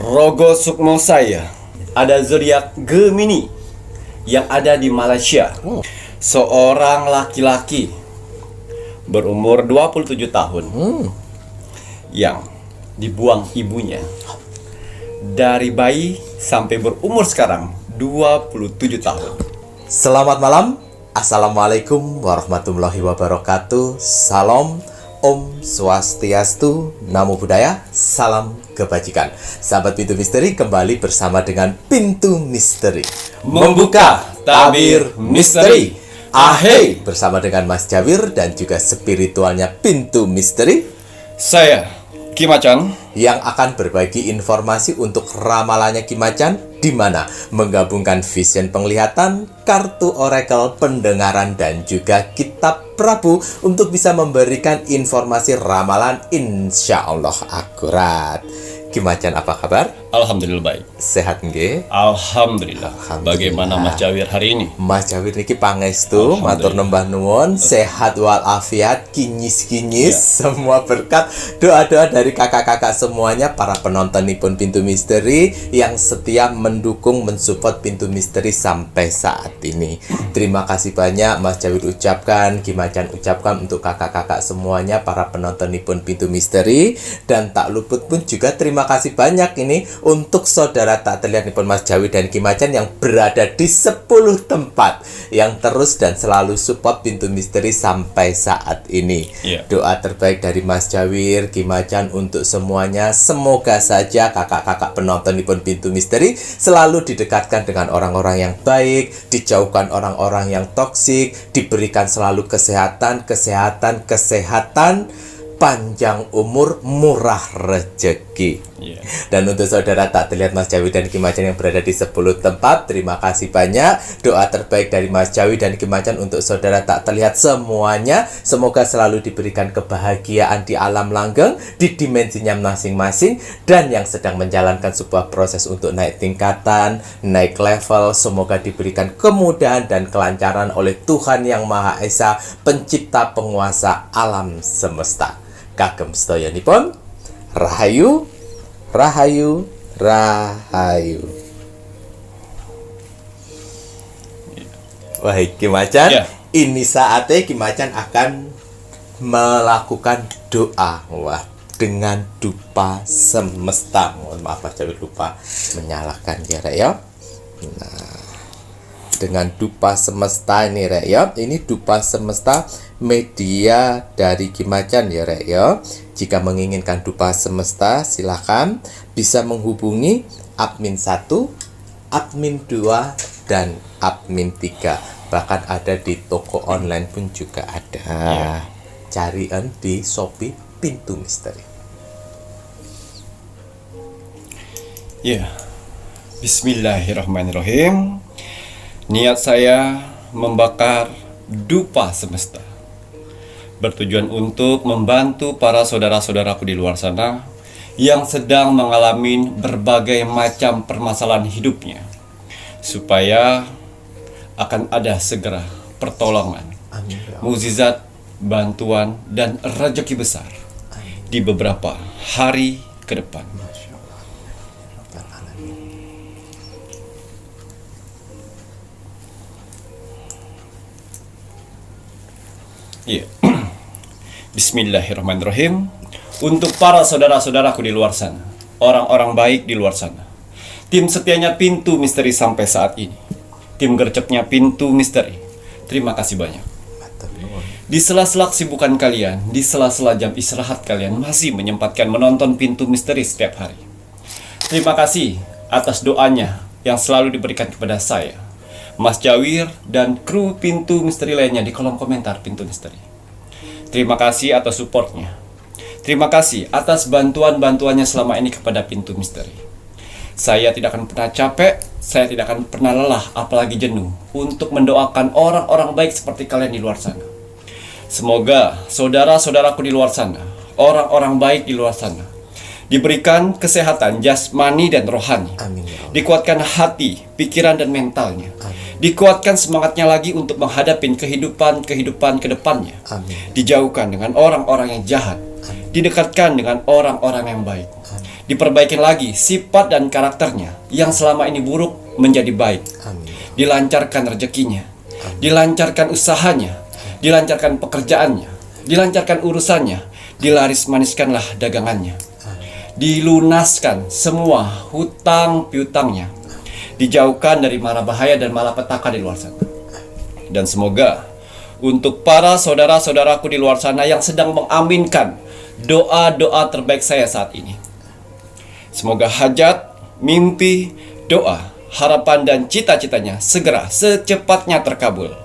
Rogo Sukmo saya ada zodiak Gemini yang ada di Malaysia. Seorang laki-laki berumur 27 tahun yang dibuang ibunya dari bayi sampai berumur sekarang 27 tahun. Selamat malam. Assalamualaikum warahmatullahi wabarakatuh. Salam, Om Swastiastu, Namo Buddhaya, salam kebajikan. Sahabat Pintu Misteri, kembali bersama dengan Pintu Misteri Membuka tabir misteri. Ahai, bersama dengan Mas Jawir dan juga spiritualnya Pintu Misteri saya Kimacan yang akan berbagi informasi untuk ramalannya Kimacan, di mana menggabungkan vision penglihatan, kartu oracle, pendengaran, dan juga kitab Prabu untuk bisa memberikan informasi ramalan insya Allah akurat. Kimacan, apa kabar? Alhamdulillah baik. Sehat nggih? Alhamdulillah. Alhamdulillah. Bagaimana Mas Jawir hari ini? Mas Jawir niki pangestu, matur nembah nuwun, sehat walafiat, kinyis-kinyis, semua berkat, doa-doa dari kakak-kakak semuanya, para penontonipun Pintu Misteri yang setia mendukung, mensupport Pintu Misteri sampai saat ini. Terima kasih banyak Mas Jawir ucapkan, Kimacan ucapkan untuk kakak-kakak semuanya, para penontonipun Pintu Misteri, dan tak luput pun juga terima kasih banyak ini untuk saudara tak terlihat nipun Mas Jawir dan Kimacan yang berada di 10 tempat yang terus dan selalu support Pintu Misteri sampai saat ini. Doa terbaik dari Mas Jawir, Kimacan untuk semuanya, semoga saja kakak-kakak penonton nipun Pintu Misteri selalu didekatkan dengan orang-orang yang baik, dijauhkan orang-orang yang toksik, diberikan selalu kesehatan, panjang umur, murah rezeki. Dan untuk saudara tak terlihat Mas Jawi dan Kimacan yang berada di 10 tempat, terima kasih banyak. Doa terbaik dari Mas Jawi dan Kimacan untuk saudara tak terlihat semuanya, semoga selalu diberikan kebahagiaan di alam langgeng, di dimensinya masing-masing, dan yang sedang menjalankan sebuah proses untuk naik tingkatan, naik level, semoga diberikan kemudahan dan kelancaran oleh Tuhan Yang Maha Esa, pencipta penguasa alam semesta. Kagem sedayanipun, rahayu, rahayu, rahayu. Wah, Kimacan, ini saatnya Kimacan akan melakukan doa. Wah, dengan dupa semesta. Mohon maaf, Mas Jawir lupa menyalakan ya, Rek, ya. Nah, dengan dupa semesta ini, Rek, ya. Ini dupa semesta media dari Kimacan ya, Rek, ya. Jika menginginkan dupa semesta, silakan bisa menghubungi admin 1, admin 2, dan admin 3. Bahkan ada di toko online pun juga ada. Carian di Shopee Pintu Misteri. Bismillahirrahmanirrahim. Niat saya membakar dupa semesta bertujuan untuk membantu para saudara-saudaraku di luar sana yang sedang mengalami berbagai macam permasalahan hidupnya, supaya akan ada segera pertolongan, mukjizat, bantuan, dan rezeki besar di beberapa hari ke depan. Bismillahirrahmanirrahim. Untuk para saudara-saudaraku di luar sana, orang-orang baik di luar sana, tim setianya Pintu Misteri sampai saat ini, tim gercepnya Pintu Misteri, terima kasih banyak. Di sela-sela kesibukan kalian, di sela-sela jam istirahat kalian masih menyempatkan menonton Pintu Misteri setiap hari. Terima kasih atas doanya yang selalu diberikan kepada saya, Mas Jawir, dan kru Pintu Misteri lainnya di kolom komentar Pintu Misteri. Terima kasih atas supportnya. Terima kasih atas bantuan-bantuannya selama ini kepada Pintu Misteri. Saya tidak akan pernah capek, saya tidak akan pernah lelah, apalagi jenuh, untuk mendoakan orang-orang baik seperti kalian di luar sana. Semoga saudara-saudaraku di luar sana, orang-orang baik di luar sana, diberikan kesehatan jasmani dan rohani. Amin. Dikuatkan hati, pikiran, dan mentalnya. Dikuatkan semangatnya lagi untuk menghadapi kehidupan ke depannya. Dijauhkan dengan orang-orang yang jahat. Didekatkan dengan orang-orang yang baik. Diperbaiki lagi sifat dan karakternya yang selama ini buruk menjadi baik. Amin. Dilancarkan rezekinya, dilancarkan usahanya, dilancarkan pekerjaannya, dilancarkan urusannya, dilaris-maniskanlah dagangannya, dilunaskan semua hutang piutangnya, dijauhkan dari mara bahaya dan malapetaka di luar sana. Dan semoga untuk para saudara-saudaraku di luar sana yang sedang mengaminkan doa-doa terbaik saya saat ini, semoga hajat, mimpi, doa, harapan dan cita-citanya segera secepatnya terkabul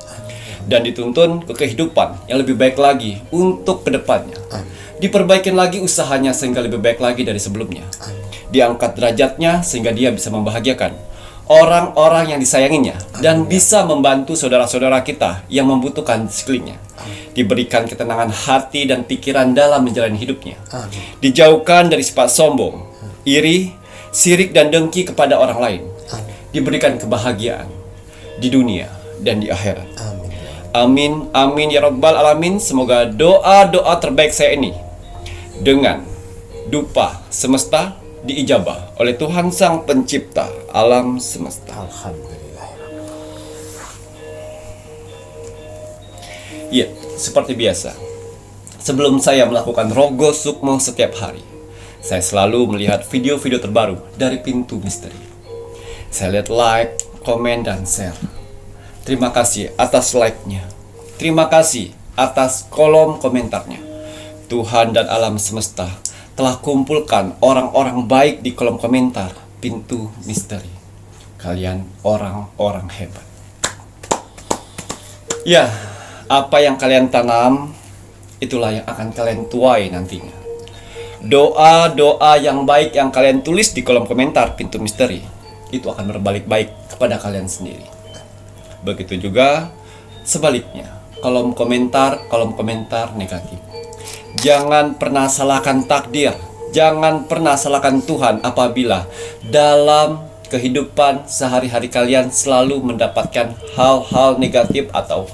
dan dituntun ke kehidupan yang lebih baik lagi untuk kedepannya. Diperbaikin lagi usahanya sehingga lebih baik lagi dari sebelumnya. Diangkat derajatnya sehingga dia bisa membahagiakan orang-orang yang disayanginya dan bisa membantu saudara-saudara kita yang membutuhkan di sekelilingnya. Diberikan ketenangan hati dan pikiran dalam menjalani hidupnya. Dijauhkan dari sifat sombong, iri, sirik dan dengki kepada orang lain. Diberikan kebahagiaan di dunia dan di akhirat. Amin, amin ya rabbal alamin. Semoga doa-doa terbaik saya ini dengan dupa semesta diijabah oleh Tuhan Sang Pencipta alam semesta. Alhamdulillah. Ya, seperti biasa, sebelum saya melakukan rogo sukmo setiap hari, saya selalu melihat video-video terbaru dari Pintu Misteri. Saya lihat like, komen, dan share. Terima kasih atas like-nya. Terima kasih atas kolom komentarnya. Tuhan dan alam semesta telah kumpulkan orang-orang baik di kolom komentar Pintu Misteri. Kalian orang-orang hebat. Ya, apa yang kalian tanam, itulah yang akan kalian tuai nantinya. Doa-doa yang baik yang kalian tulis di kolom komentar Pintu Misteri, itu akan berbalik baik kepada kalian sendiri. Begitu juga sebaliknya, kolom komentar negatif. Jangan pernah salahkan takdir, jangan pernah salahkan Tuhan apabila dalam kehidupan sehari-hari kalian selalu mendapatkan hal-hal negatif atau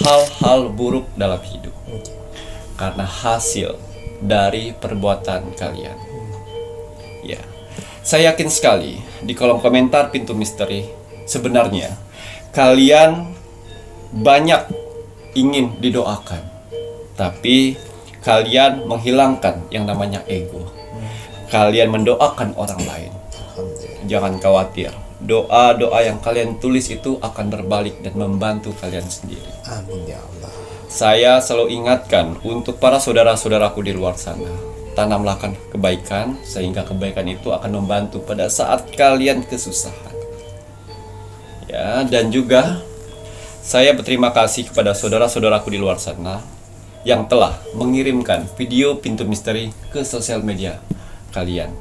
hal-hal buruk dalam hidup. Karena hasil dari perbuatan kalian. Ya, saya yakin sekali di kolom komentar Pintu Misteri, sebenarnya kalian banyak ingin didoakan, tapi kalian menghilangkan yang namanya ego. Kalian mendoakan orang lain. Jangan khawatir, doa-doa yang kalian tulis itu akan berbalik dan membantu kalian sendiri. Amin ya Allah. Saya selalu ingatkan untuk para saudara-saudaraku di luar sana, tanamlah kebaikan sehingga kebaikan itu akan membantu pada saat kalian kesusahan. Ya, dan juga saya berterima kasih kepada saudara-saudaraku di luar sana yang telah mengirimkan video Pintu Misteri ke sosial media kalian.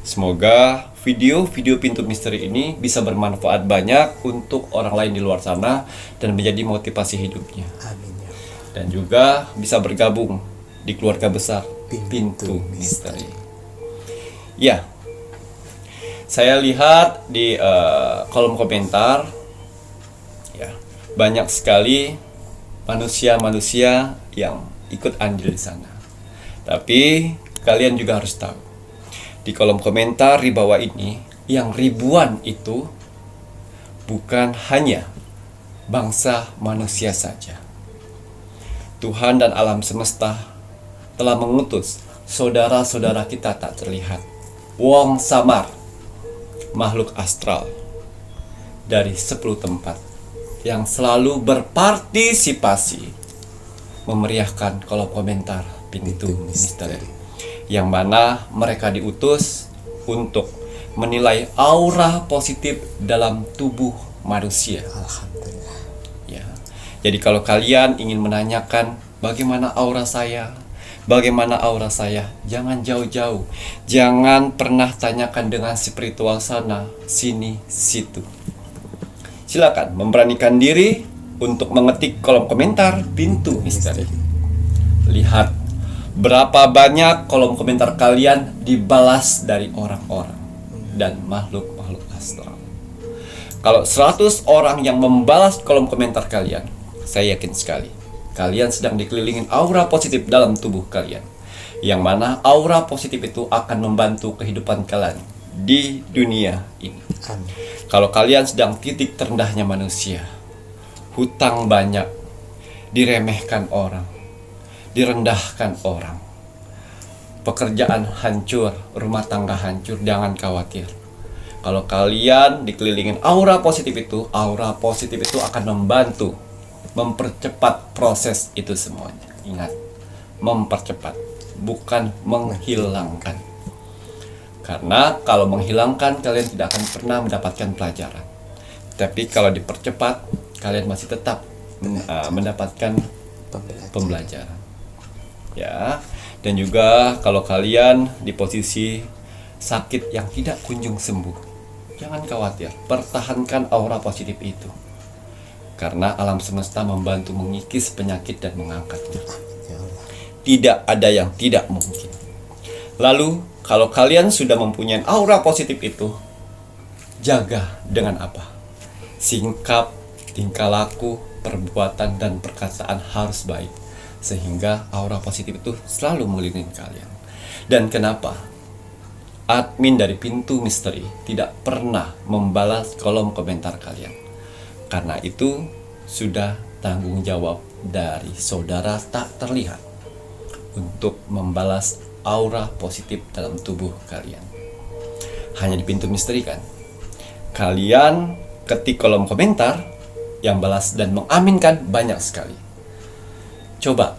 Semoga video-video Pintu Misteri ini bisa bermanfaat banyak untuk orang lain di luar sana dan menjadi motivasi hidupnya. Amin ya. Dan juga bisa bergabung di keluarga besar Pintu Misteri. Ya, saya lihat di kolom komentar, ya, banyak sekali manusia-manusia yang ikut andil di sana. Tapi kalian juga harus tahu, di kolom komentar di bawah ini yang ribuan itu bukan hanya bangsa manusia saja. Tuhan dan alam semesta telah mengutus saudara-saudara kita tak terlihat, wong samar, makhluk astral dari 10 tempat yang selalu berpartisipasi memeriahkan kolom komentar Pintu Misteri, yang mana mereka diutus untuk menilai aura positif dalam tubuh manusia. Alhamdulillah. Ya. Jadi kalau kalian ingin menanyakan bagaimana aura saya, jangan jauh-jauh. Jangan pernah tanyakan dengan spiritual sana, sini, situ. Silakan memberanikan diri untuk mengetik kolom komentar Pintu Misteri. Lihat berapa banyak kolom komentar kalian dibalas dari orang-orang dan makhluk-makhluk astral. Kalau 100 orang yang membalas kolom komentar kalian, saya yakin sekali kalian sedang dikelilingin aura positif dalam tubuh kalian Yang mana aura positif itu akan membantu kehidupan kalian di dunia ini. Amin. Kalau kalian sedang titik terendahnya manusia, hutang banyak, diremehkan orang, direndahkan orang, pekerjaan hancur, rumah tangga hancur, jangan khawatir. Kalau kalian dikelilingin aura positif itu akan membantu mempercepat proses itu semuanya. Ingat, mempercepat, bukan menghilangkan. Karena kalau menghilangkan, kalian tidak akan pernah mendapatkan pelajaran. Tapi kalau dipercepat, kalian masih tetap mendapatkan pembelajaran. Ya, dan juga kalau kalian di posisi sakit yang tidak kunjung sembuh, jangan khawatir, pertahankan aura positif itu. Karena alam semesta membantu mengikis penyakit dan mengangkatnya. Tidak ada yang tidak mungkin. Lalu, kalau kalian sudah mempunyai aura positif itu, jaga dengan apa? Sikap, tingkah laku, perbuatan, dan perkataan harus baik. Sehingga aura positif itu selalu mengelilingi kalian. Dan kenapa admin dari Pintu Misteri tidak pernah membalas kolom komentar kalian? Karena itu sudah tanggung jawab dari saudara tak terlihat untuk membalas aura positif dalam tubuh kalian. Hanya di Pintu Misteri kan? Kalian ketik kolom komentar, yang balas dan mengaminkan banyak sekali. Coba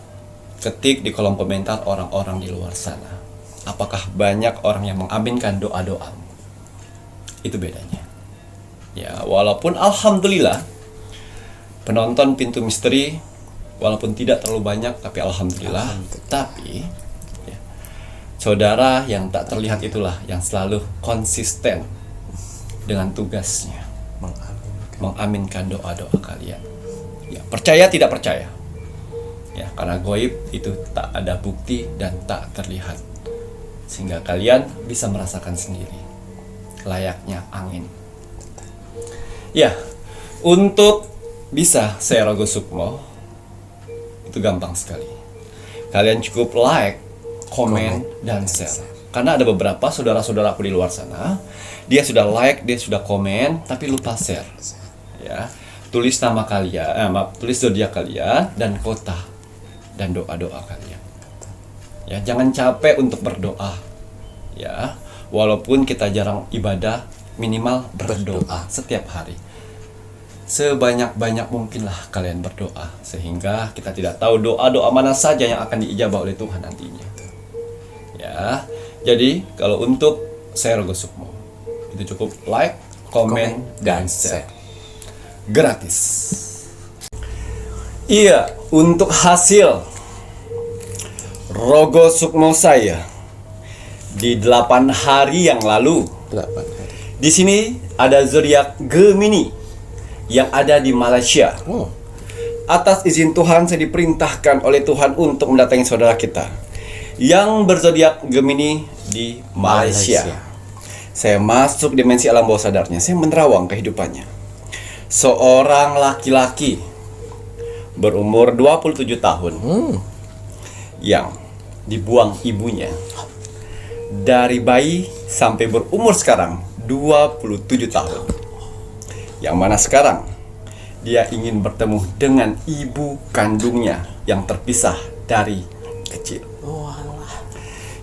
ketik di kolom komentar orang-orang di luar sana. Apakah banyak orang yang mengaminkan doa-doamu? Itu bedanya. Ya, walaupun alhamdulillah penonton Pintu Misteri walaupun tidak terlalu banyak, tapi alhamdulillah. Tapi ya, saudara yang tak terlihat itulah yang selalu konsisten dengan tugasnya, mengaminkan doa-doa kalian. Ya, percaya tidak percaya. Ya, karena goib itu tak ada bukti dan tak terlihat. Sehingga kalian bisa merasakan sendiri layaknya angin. Ya, untuk bisa saya Rogo Sukmo itu gampang sekali. Kalian cukup like, komen, dan share. Karena ada beberapa saudara-saudaraku di luar sana, dia sudah like, dia sudah komen, tapi lupa share. Ya, tulis nama kalian, tulis zodiak kalian dan kota dan doa-doa kalian. Ya, jangan capek untuk berdoa. Ya, walaupun kita jarang ibadah, minimal berdoa setiap hari. Sebanyak-banyak mungkinlah kalian berdoa, sehingga kita tidak tahu doa-doa mana saja yang akan diijabah oleh Tuhan nantinya. Ya, jadi kalau untuk saya Rogo Sukmo, itu cukup like, komen, dan share. Gratis. Iya, untuk hasil Rogo Sukmo saya di 8 hari yang lalu. 8 hari. Di sini ada zodiak Gemini yang ada di Malaysia. Atas izin Tuhan, saya diperintahkan oleh Tuhan untuk mendatangi saudara kita yang berzodiak Gemini di Malaysia. Saya masuk dimensi alam bawah sadarnya. Saya menerawang kehidupannya. Seorang laki-laki berumur 27 tahun yang dibuang ibunya dari bayi sampai berumur sekarang 27 tahun. Yang mana sekarang dia ingin bertemu dengan ibu kandungnya yang terpisah dari kecil.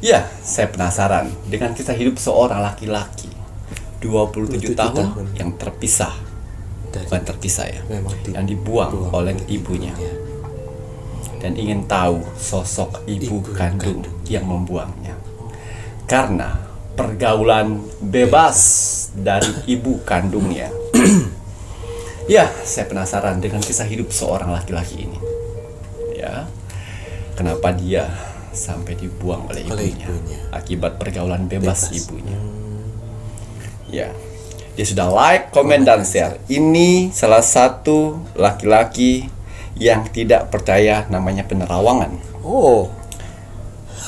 Ya, saya penasaran dengan kisah hidup seorang laki-laki 27 tahun yang terpisah. Bukan terpisah ya, yang dibuang oleh ibunya. Dan ingin tahu sosok ibu kandung yang membuangnya. Karena pergaulan bebas dari ibu kandungnya. Ya, saya penasaran dengan kisah hidup seorang laki-laki ini. Ya, kenapa dia sampai dibuang oleh ibunya akibat pergaulan bebas ibunya. Ya, dia sudah like, komen, dan share. Ini salah satu laki-laki yang tidak percaya namanya penerawangan.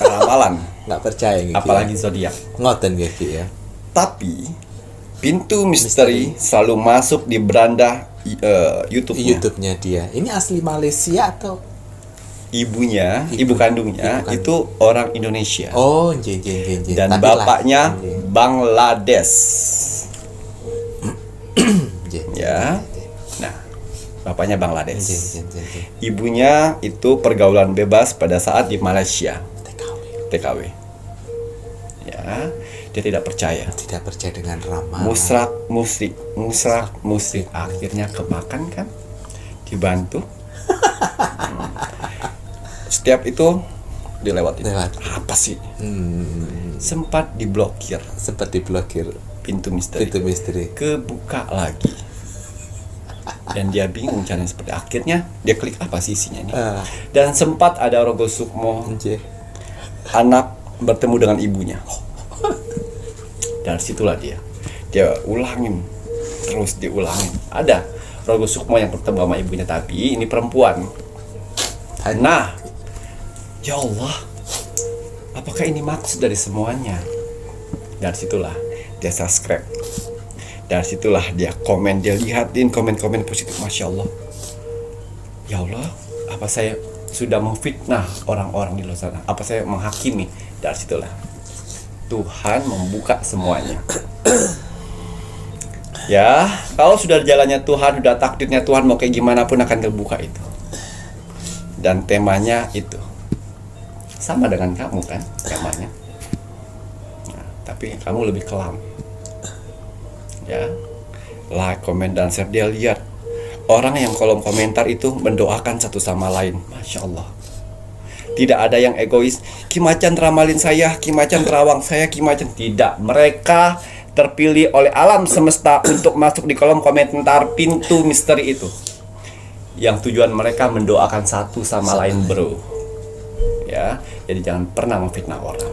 Ramalan. Nggak percaya gitu. Apalagi zodiak. Ngoten gitu ya. Tapi Pintu Misteri selalu masuk di beranda YouTube-nya. YouTube-nya dia. Ini asli Malaysia atau? ibu kandungnya itu orang Indonesia. Oh, nggih. Dan Tapi bapaknya nggih. Bangladesh. Nggih. Ya. Nah, bapaknya Bangladesh. Nggih. Ibunya itu pergaulan bebas pada saat di Malaysia. TKW. Ya, dia tidak percaya. Tidak percaya dengan ramalan. Musrak musrik. Akhirnya kemakan kan? Dibantu. Setiap itu dilewatin. Lewat. Apa sih? Sempat diblokir Sempat diblokir pintu misteri. pintu misteri. Kebuka lagi. Dan dia bingung caranya seperti. Akhirnya dia klik apa sih isinya ini. Dan sempat ada Rogo Sukmo Nggih. anak bertemu dengan ibunya. Dari situlah dia ulangin, terus diulangin. Ada Rogo Sukmo yang bertemu sama ibunya, tapi ini perempuan. Nah, ya Allah, apakah ini maksud dari semuanya? Dari situlah dia subscribe. Dari situlah dia komen, dia lihatin komen-komen positif. Masya Allah, ya Allah, apa saya sudah memfitnah orang-orang di luar sana? Apa saya menghakimi? Dari situlah Tuhan membuka semuanya. Ya, kalau sudah jalannya Tuhan, sudah takdirnya Tuhan, mau kayak gimana pun akan terbuka itu. Dan temanya itu sama dengan kamu kan, temanya. Nah, tapi kamu lebih kelam. Ya, like, komen, dan share. Dia lihat orang yang kolom komentar itu mendoakan satu sama lain. Masya Allah. Tidak ada yang egois. Kimacan ramalin saya, Kimacan terawang saya, Kimacan. Tidak. Mereka terpilih oleh alam semesta untuk masuk di kolom komentar pintu misteri itu. Yang tujuan mereka mendoakan satu sama lain, bro. Ya, jadi jangan pernah memfitnah orang.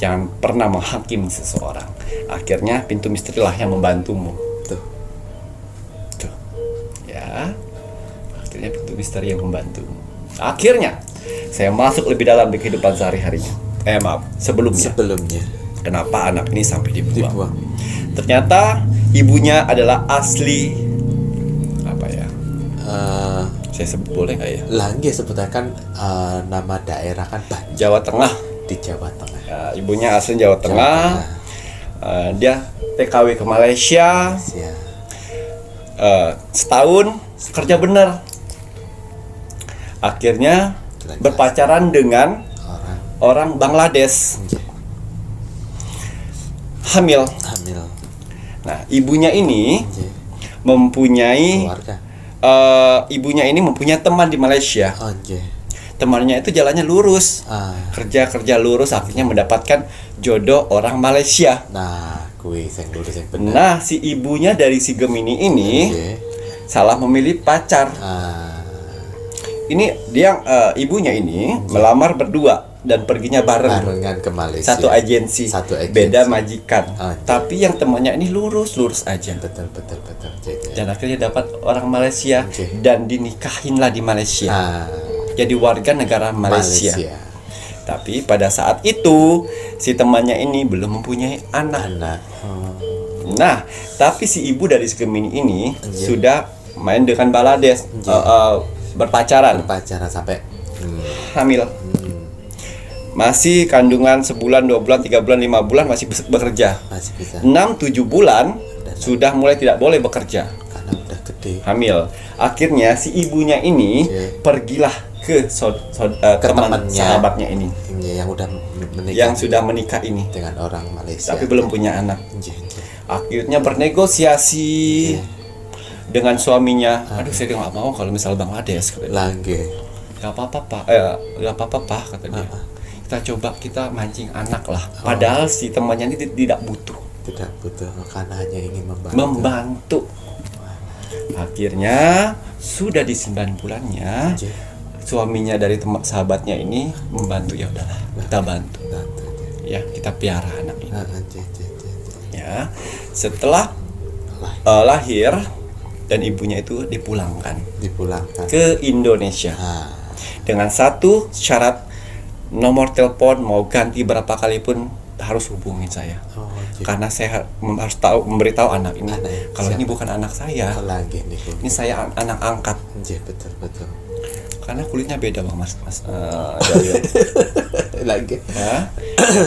Jangan pernah menghakimi seseorang. Akhirnya pintu misteri lah yang membantumu. Tuh. Ya. Akhirnya pintu misteri yang membantumu. Akhirnya saya masuk lebih dalam di kehidupan sehari-harinya. Sebelumnya. Kenapa anak ini sampai dibuang? Ternyata ibunya adalah asli apa ya? Saya sebut boleh nggak ya? Lagi sebutkan nama daerah kan banyak Jawa Tengah. di Jawa Tengah. Ya, ibunya asli Jawa Tengah. Dia TKW ke Malaysia. Ya. Setahun kerja bener. Akhirnya berpacaran dengan orang Bangladesh. Hamil. Nah, ibunya ini mempunyai Keluarga. Ibunya ini mempunyai teman di Malaysia. Temannya itu jalannya lurus, kerja lurus, akhirnya mendapatkan jodoh orang Malaysia. Nah, kui yang lurus yang benar. Nah, si ibunya dari si Gemini ini salah memilih pacar. Ini dia ibunya ini melamar berdua dan perginya Barengan ke Malaysia. Satu agensi. Beda majikan. Tapi yang temannya ini lurus aja. Betul. Dan akhirnya dapat orang Malaysia dan dinikahinlah di Malaysia. Jadi warga negara Malaysia. Tapi pada saat itu si temannya ini belum mempunyai anak. Nah, tapi si ibu dari si Gemini ini sudah main dengan Bangladesh, berpacaran sampai hamil. Masih kandungan sebulan, 2 bulan, 3 bulan, 5 bulan masih bekerja. masih bisa 6-7 bulan sudah mulai tidak boleh bekerja. karena udah gede. Hamil. Akhirnya si ibunya ini pergilah ke teman temannya. sahabatnya ini Yang udah menikah. yang sudah menikah ini, dengan orang Malaysia. tapi belum punya anak. Akhirnya bernegosiasi dengan suaminya. Aduh, saya nggak mau kalau misal Bangladesh, kata dia. Lagi. Gak apa-apa pak, kata dia. Kita coba kita mancing anak lah. Padahal si temannya ini tidak butuh. Tidak butuh, karena hanya ingin Membantu. Akhirnya sudah di 9 bulannya suaminya dari sahabatnya ini membantu. Ya udahlah, kita bantu. Ya, kita piara anak ini. Ya, setelah lahir dan ibunya itu dipulangkan ke Indonesia dengan satu syarat, nomor telepon mau ganti berapa kali pun harus hubungin saya. Karena saya harus memberitahu anak ini kalau ini bukan anak saya. Ini saya anak angkat. Betul. karena kulitnya beda bang mas. Jalil. Lagi. Ya,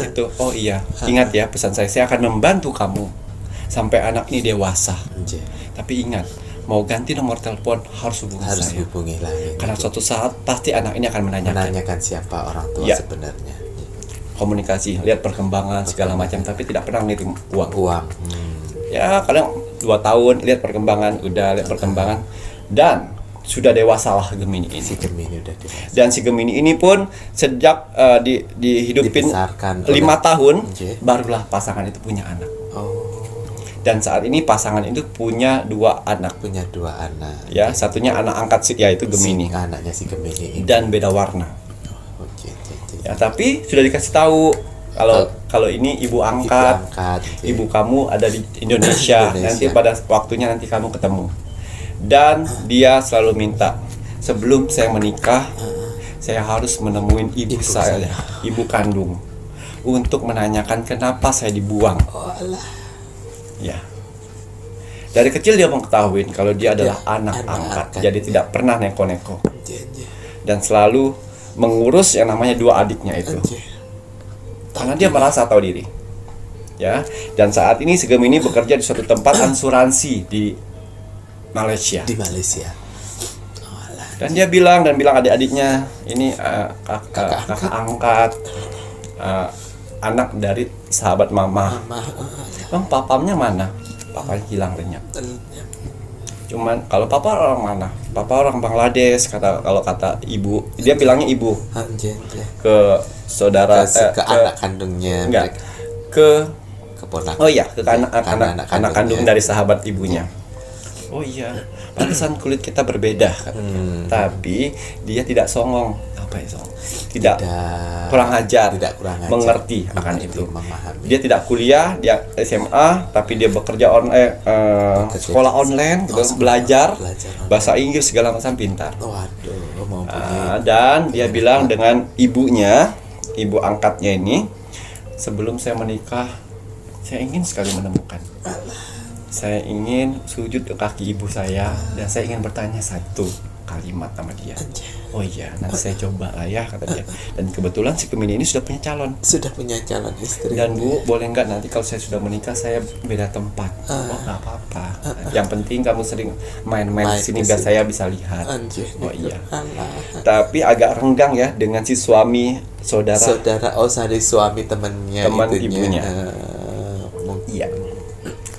itu. Oh iya, ingat ya pesan saya akan membantu kamu sampai anak ini dewasa. Anjir. Tapi ingat, mau ganti nomor telepon harus hubungi Harus saya. hubungi lagi. Karena suatu saat pasti anak ini akan menanyakan siapa orang tua Ya. sebenarnya. komunikasi, lihat perkembangan segala macam, tapi tidak pernah ngirim uang. Uang. Ya kadang 2 tahun lihat perkembangan, udah lihat perkembangan, dan sudah dewasa lah Gemini ini. Si Gemini udah dewasa. Dan si Gemini ini pun sejak dihidupin Dibesarkan 5 tahun, Oke. barulah pasangan itu punya anak. Oh, Dan saat ini pasangan itu punya 2 anak. punya 2 anak. Ya, satunya anak angkat yaitu Gemini. Anaknya si Gemini ini. Dan beda warna. Oke. Ya, tapi sudah dikasih tahu kalau ini ibu angkat, oke. ibu kamu ada di Indonesia. Indonesia. Nanti pada waktunya nanti kamu ketemu. Dan dia selalu minta, sebelum saya menikah, saya harus menemuin ibu saya, ibu kandung, untuk menanyakan kenapa saya dibuang. Oh alah. Ya. Dari kecil dia mengetahui kalau dia adalah anak angkat, jadi tidak pernah neko-neko. Dan selalu mengurus yang namanya 2 adiknya itu. Karena dia merasa tahu diri. Ya. Dan saat ini si Gemini bekerja di suatu tempat asuransi di Malaysia. Di Malaysia. Dan dia bilang adik-adiknya ini kakak angkat, anak dari sahabat mama. Bang, papamnya mana? Papanya hilang lenyap. Cuman kalau papa orang mana? Papa orang Bangladesh, kalau kata ibu, dia bilangnya ibu ke saudara ke anak kandungnya. enggak, ke Keponakan. oh iya, ke anak kandungnya. kandung dari sahabat ibunya. Oh iya, pantesan kulit kita berbeda. Tapi dia tidak songong. Apa ya songong? Tidak kurang ajar. Tidak kurang ajar. Mengerti akan itu. Memahami. Dia tidak kuliah, dia SMA, tapi dia bekerja sekolah online, gitu, belajar bahasa Inggris segala macam, pintar. Waduh, mau Dan dia bilang dengan ibunya, ibu angkatnya ini, sebelum saya menikah, saya ingin sekali menemukan. Saya ingin sujud ke kaki ibu saya, dan saya ingin bertanya satu kalimat sama dia. Oh iya, nanti saya coba lah ya, kata dia. Dan kebetulan si Gemini ini sudah punya calon. Sudah punya calon istri. Dan Bu, boleh nggak nanti kalau saya sudah menikah saya beda tempat? Oh nggak apa-apa. Yang penting kamu sering main-main sini biar saya bisa lihat. Oh iya. Tapi agak renggang ya dengan si suami saudara suami temannya. Teman ibunya. Mungkin. Iya.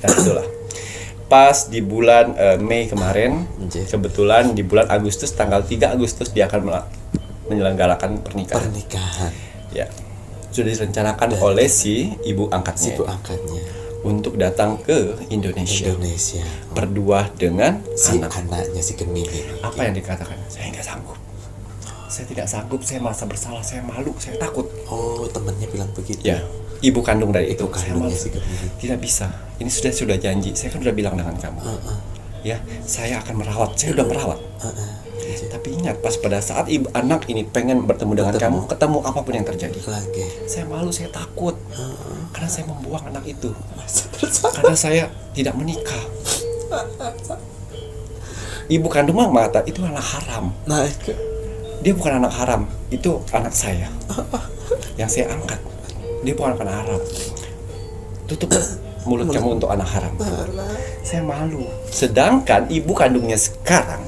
Dan itulah. Pas di bulan Mei kemarin, kebetulan di bulan Agustus, tanggal 3 Agustus dia akan menyelenggarakan pernikahan. Ya, sudah direncanakan oleh si ibu angkatnya. Untuk datang ke Indonesia. Berdua dengan anaknya si Gemini. Apa yang dikatakan? Saya nggak sanggup. Saya tidak sanggup. Saya merasa bersalah. Saya malu. Saya takut. Oh, temannya bilang begitu. Ya. Ibu kandung dari itu, si Gemini. tidak bisa. Ini sudah janji. Saya kan sudah bilang dengan kamu. Ya, saya akan merawat. Saya sudah merawat. Tapi ingat, pas pada saat ibu anak ini pengen bertemu dengan kamu, ketemu apapun yang terjadi. Saya malu, saya takut. Karena saya membuang anak itu. Karena saya tidak menikah. Ibu kandung mama itu anak haram. Dia bukan anak haram, itu anak saya. Yang saya angkat. Dia bukan anak haram. Tutup mulut kamu untuk anak haram. Saya malu. Sedangkan ibu kandungnya sekarang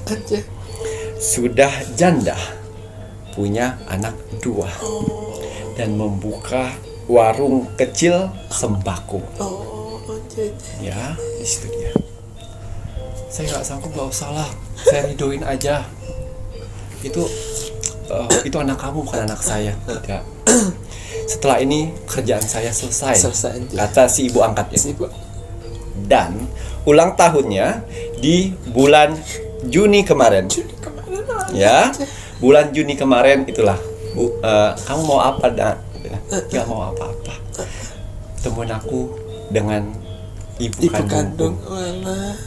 sudah janda, punya anak 2, dan membuka warung kecil sembako. Ya, di situ dia. Saya nggak sanggup, nggak usah lah. Saya ridoin aja. Itu anak kamu, bukan anak saya. Tidak. Setelah ini kerjaan saya selesai kata si ibu angkatnya. Dan ulang tahunnya di bulan Juni kemarin. Ya, bulan Juni kemarin itulah. Bu, kamu mau apa, Nak? Gak mau apa-apa. Temuin aku dengan ibu kandung.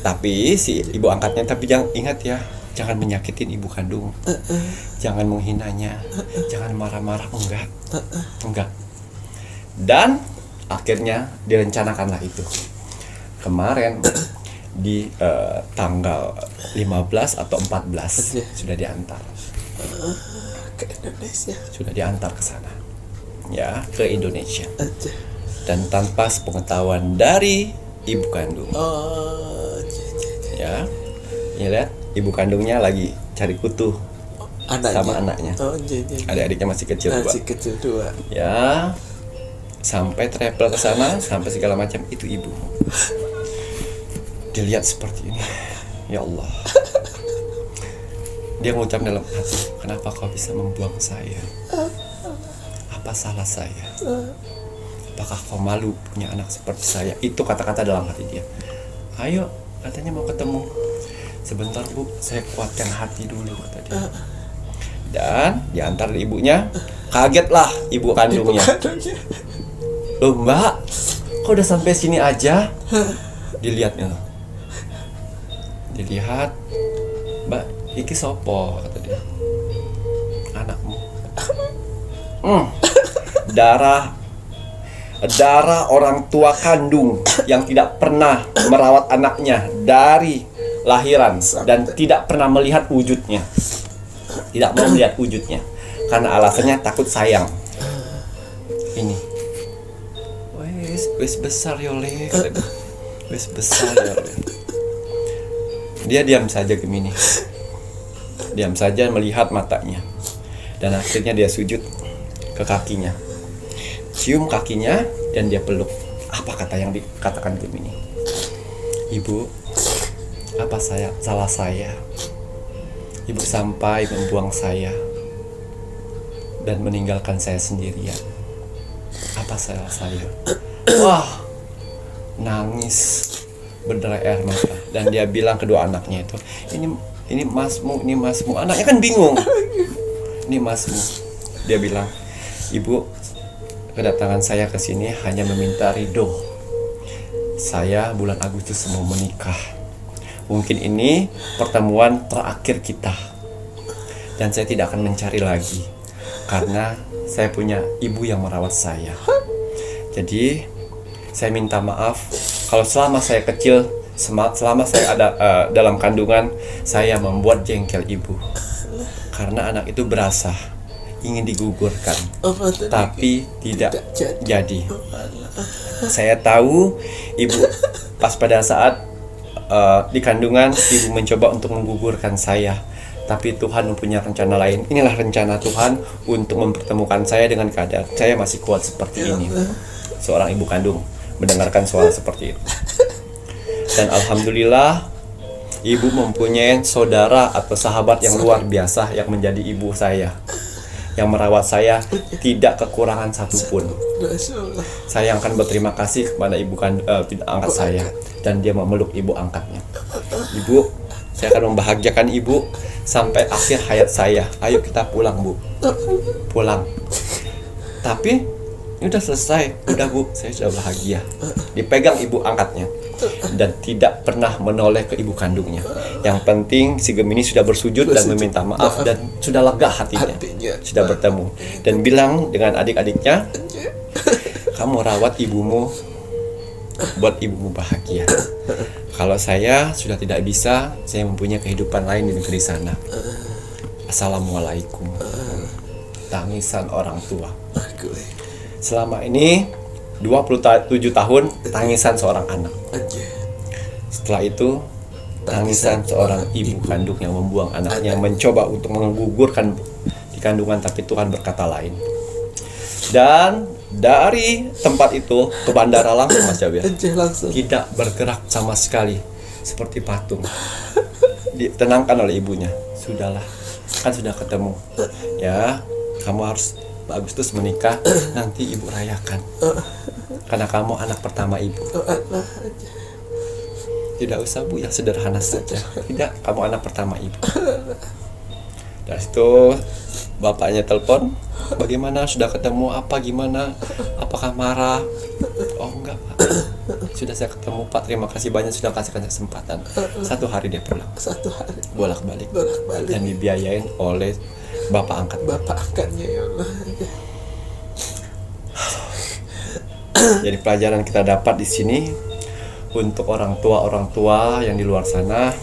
Tapi si ibu angkatnya, tapi jangan, ingat ya, jangan menyakitin ibu kandung. Jangan menghinanya. Jangan marah-marah, enggak. Dan akhirnya direncanakanlah itu. Kemarin di tanggal 15 atau 14 sudah diantar. Ke Indonesia. Sudah diantar ke sana. Ya, ke Indonesia. Aja. Dan tanpa sepengetahuan dari ibu kandung. Oh, Ya. Ya lihat, ibu kandungnya lagi cari kutu anaknya. sama anaknya. Oh, Adik-adiknya masih kecil dua. masih kecil 2. Ya. Sampai travel ke sana, sampai segala macam, itu ibu. Dilihat seperti ini. Ya Allah. Dia mengucap dalam hati, kenapa kau bisa membuang saya? Apa salah saya? Apakah kau malu punya anak seperti saya? Itu kata-kata dalam hati dia. Ayo, katanya mau ketemu. Sebentar bu, saya kuatkan hati dulu, kata dia. Dan diantar ibunya. Kagetlah ibu kandungnya. Loh mbak, kok udah sampai sini aja? Dilihatnya. Dilihat, mbak, iki sopo, kata dia. Anakmu. Darah orang tua kandung yang tidak pernah merawat anaknya dari lahiran dan tidak pernah melihat wujudnya. Tidak mau melihat wujudnya karena alasannya takut sayang. Ini. Wis besar yole, kata dia. Wis besar yole. Dia diam saja Gemini. Diam saja melihat matanya. Dan akhirnya dia sujud ke kakinya. Cium kakinya dan dia peluk. Apa kata yang dikatakan Gemini? Ibu, apa salah saya? Ibu sampai membuang saya dan meninggalkan saya sendirian. Apa salah saya? Wah, nangis berderai air mata. Dan dia bilang kedua anaknya itu, ini masmu. Anaknya kan bingung. Ini masmu. Dia bilang, ibu, kedatangan saya ke sini hanya meminta ridho. Saya bulan Agustus mau menikah. Mungkin ini pertemuan terakhir kita. Dan saya tidak akan mencari lagi. Karena saya punya ibu yang merawat saya. Jadi, saya minta maaf kalau selama saya kecil, selama saya ada dalam kandungan, saya membuat jengkel ibu. Karena anak itu berasa ingin digugurkan, tapi tidak jadi. Saya tahu ibu pas pada saat di kandungan, ibu mencoba untuk menggugurkan saya. Tapi Tuhan mempunyai rencana lain. Inilah rencana Tuhan untuk mempertemukan saya dengan keadaan saya masih kuat seperti ini. Seorang ibu kandung mendengarkan suara seperti itu. Dan alhamdulillah ibu mempunyai saudara atau sahabat yang luar biasa yang menjadi ibu saya, yang merawat saya tidak kekurangan satupun. Saya akan berterima kasih kepada ibu angkat saya, dan dia memeluk ibu angkatnya. Ibu, saya akan membahagiakan ibu sampai akhir hayat saya. Ayo kita pulang bu, pulang. Tapi udah selesai, udah bu, saya sudah bahagia. Dipegang ibu angkatnya dan tidak pernah menoleh ke ibu kandungnya. Yang penting si Gemini sudah bersujud dan meminta maaf dan sudah lega hatinya, sudah bertemu dan bilang dengan adik-adiknya, kamu rawat ibumu, buat ibumu bahagia. Kalau saya sudah tidak bisa, saya mempunyai kehidupan lain di negeri sana. Assalamualaikum. Tangisan orang tua. Selama ini 27 tahun tangisan seorang anak. Setelah itu tangisan seorang ibu kandung yang membuang anaknya, mencoba untuk menggugurkan di kandungan, tapi Tuhan berkata lain. Dan dari tempat itu ke bandara langsung Mas Jawir. Tidak bergerak sama sekali, seperti patung. Ditenangkan oleh ibunya. Sudahlah, kan sudah ketemu. Ya, kamu harus Agustus menikah, nanti ibu rayakan. Karena kamu anak pertama ibu. Tidak usah bu, yang sederhana saja. Tidak, kamu anak pertama ibu. Dari situ bapaknya telepon, bagaimana, sudah ketemu, apa gimana, apakah marah? Oh enggak pak, sudah saya ketemu pak, terima kasih banyak sudah kasih kesempatan. 1 hari dia pulang, 1 hari bolak-balik dan dibiayain oleh bapak angkatnya ya Allah. Jadi pelajaran kita dapat di sini untuk orang tua yang di luar sana,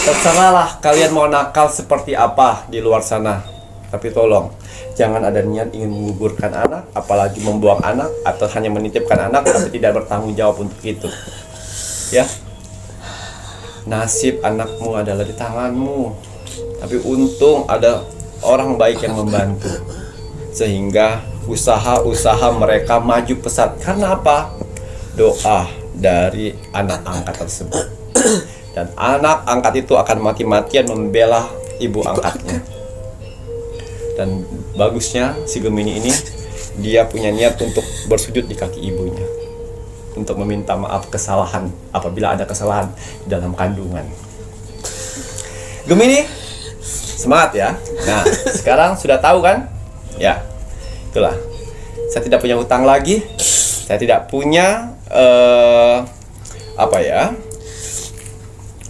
Terserahlah kalian mau nakal seperti apa di luar sana. Tapi tolong, jangan ada niat ingin menggugurkan anak, apalagi membuang anak, atau hanya menitipkan anak tapi tidak bertanggung jawab untuk itu. Ya, nasib anakmu adalah di tanganmu. Tapi untung ada orang baik yang membantu, sehingga usaha-usaha mereka maju pesat. Karena apa? Doa dari anak angkat tersebut. Dan anak angkat itu akan mati-matian membela ibu angkatnya. Dan bagusnya si Gemini ini, dia punya niat untuk bersujud di kaki ibunya, untuk meminta maaf kesalahan apabila ada kesalahan di dalam kandungan. Gemini, semangat ya. Nah, sekarang sudah tahu kan? Ya, itulah. Saya tidak punya hutang lagi. Saya tidak punya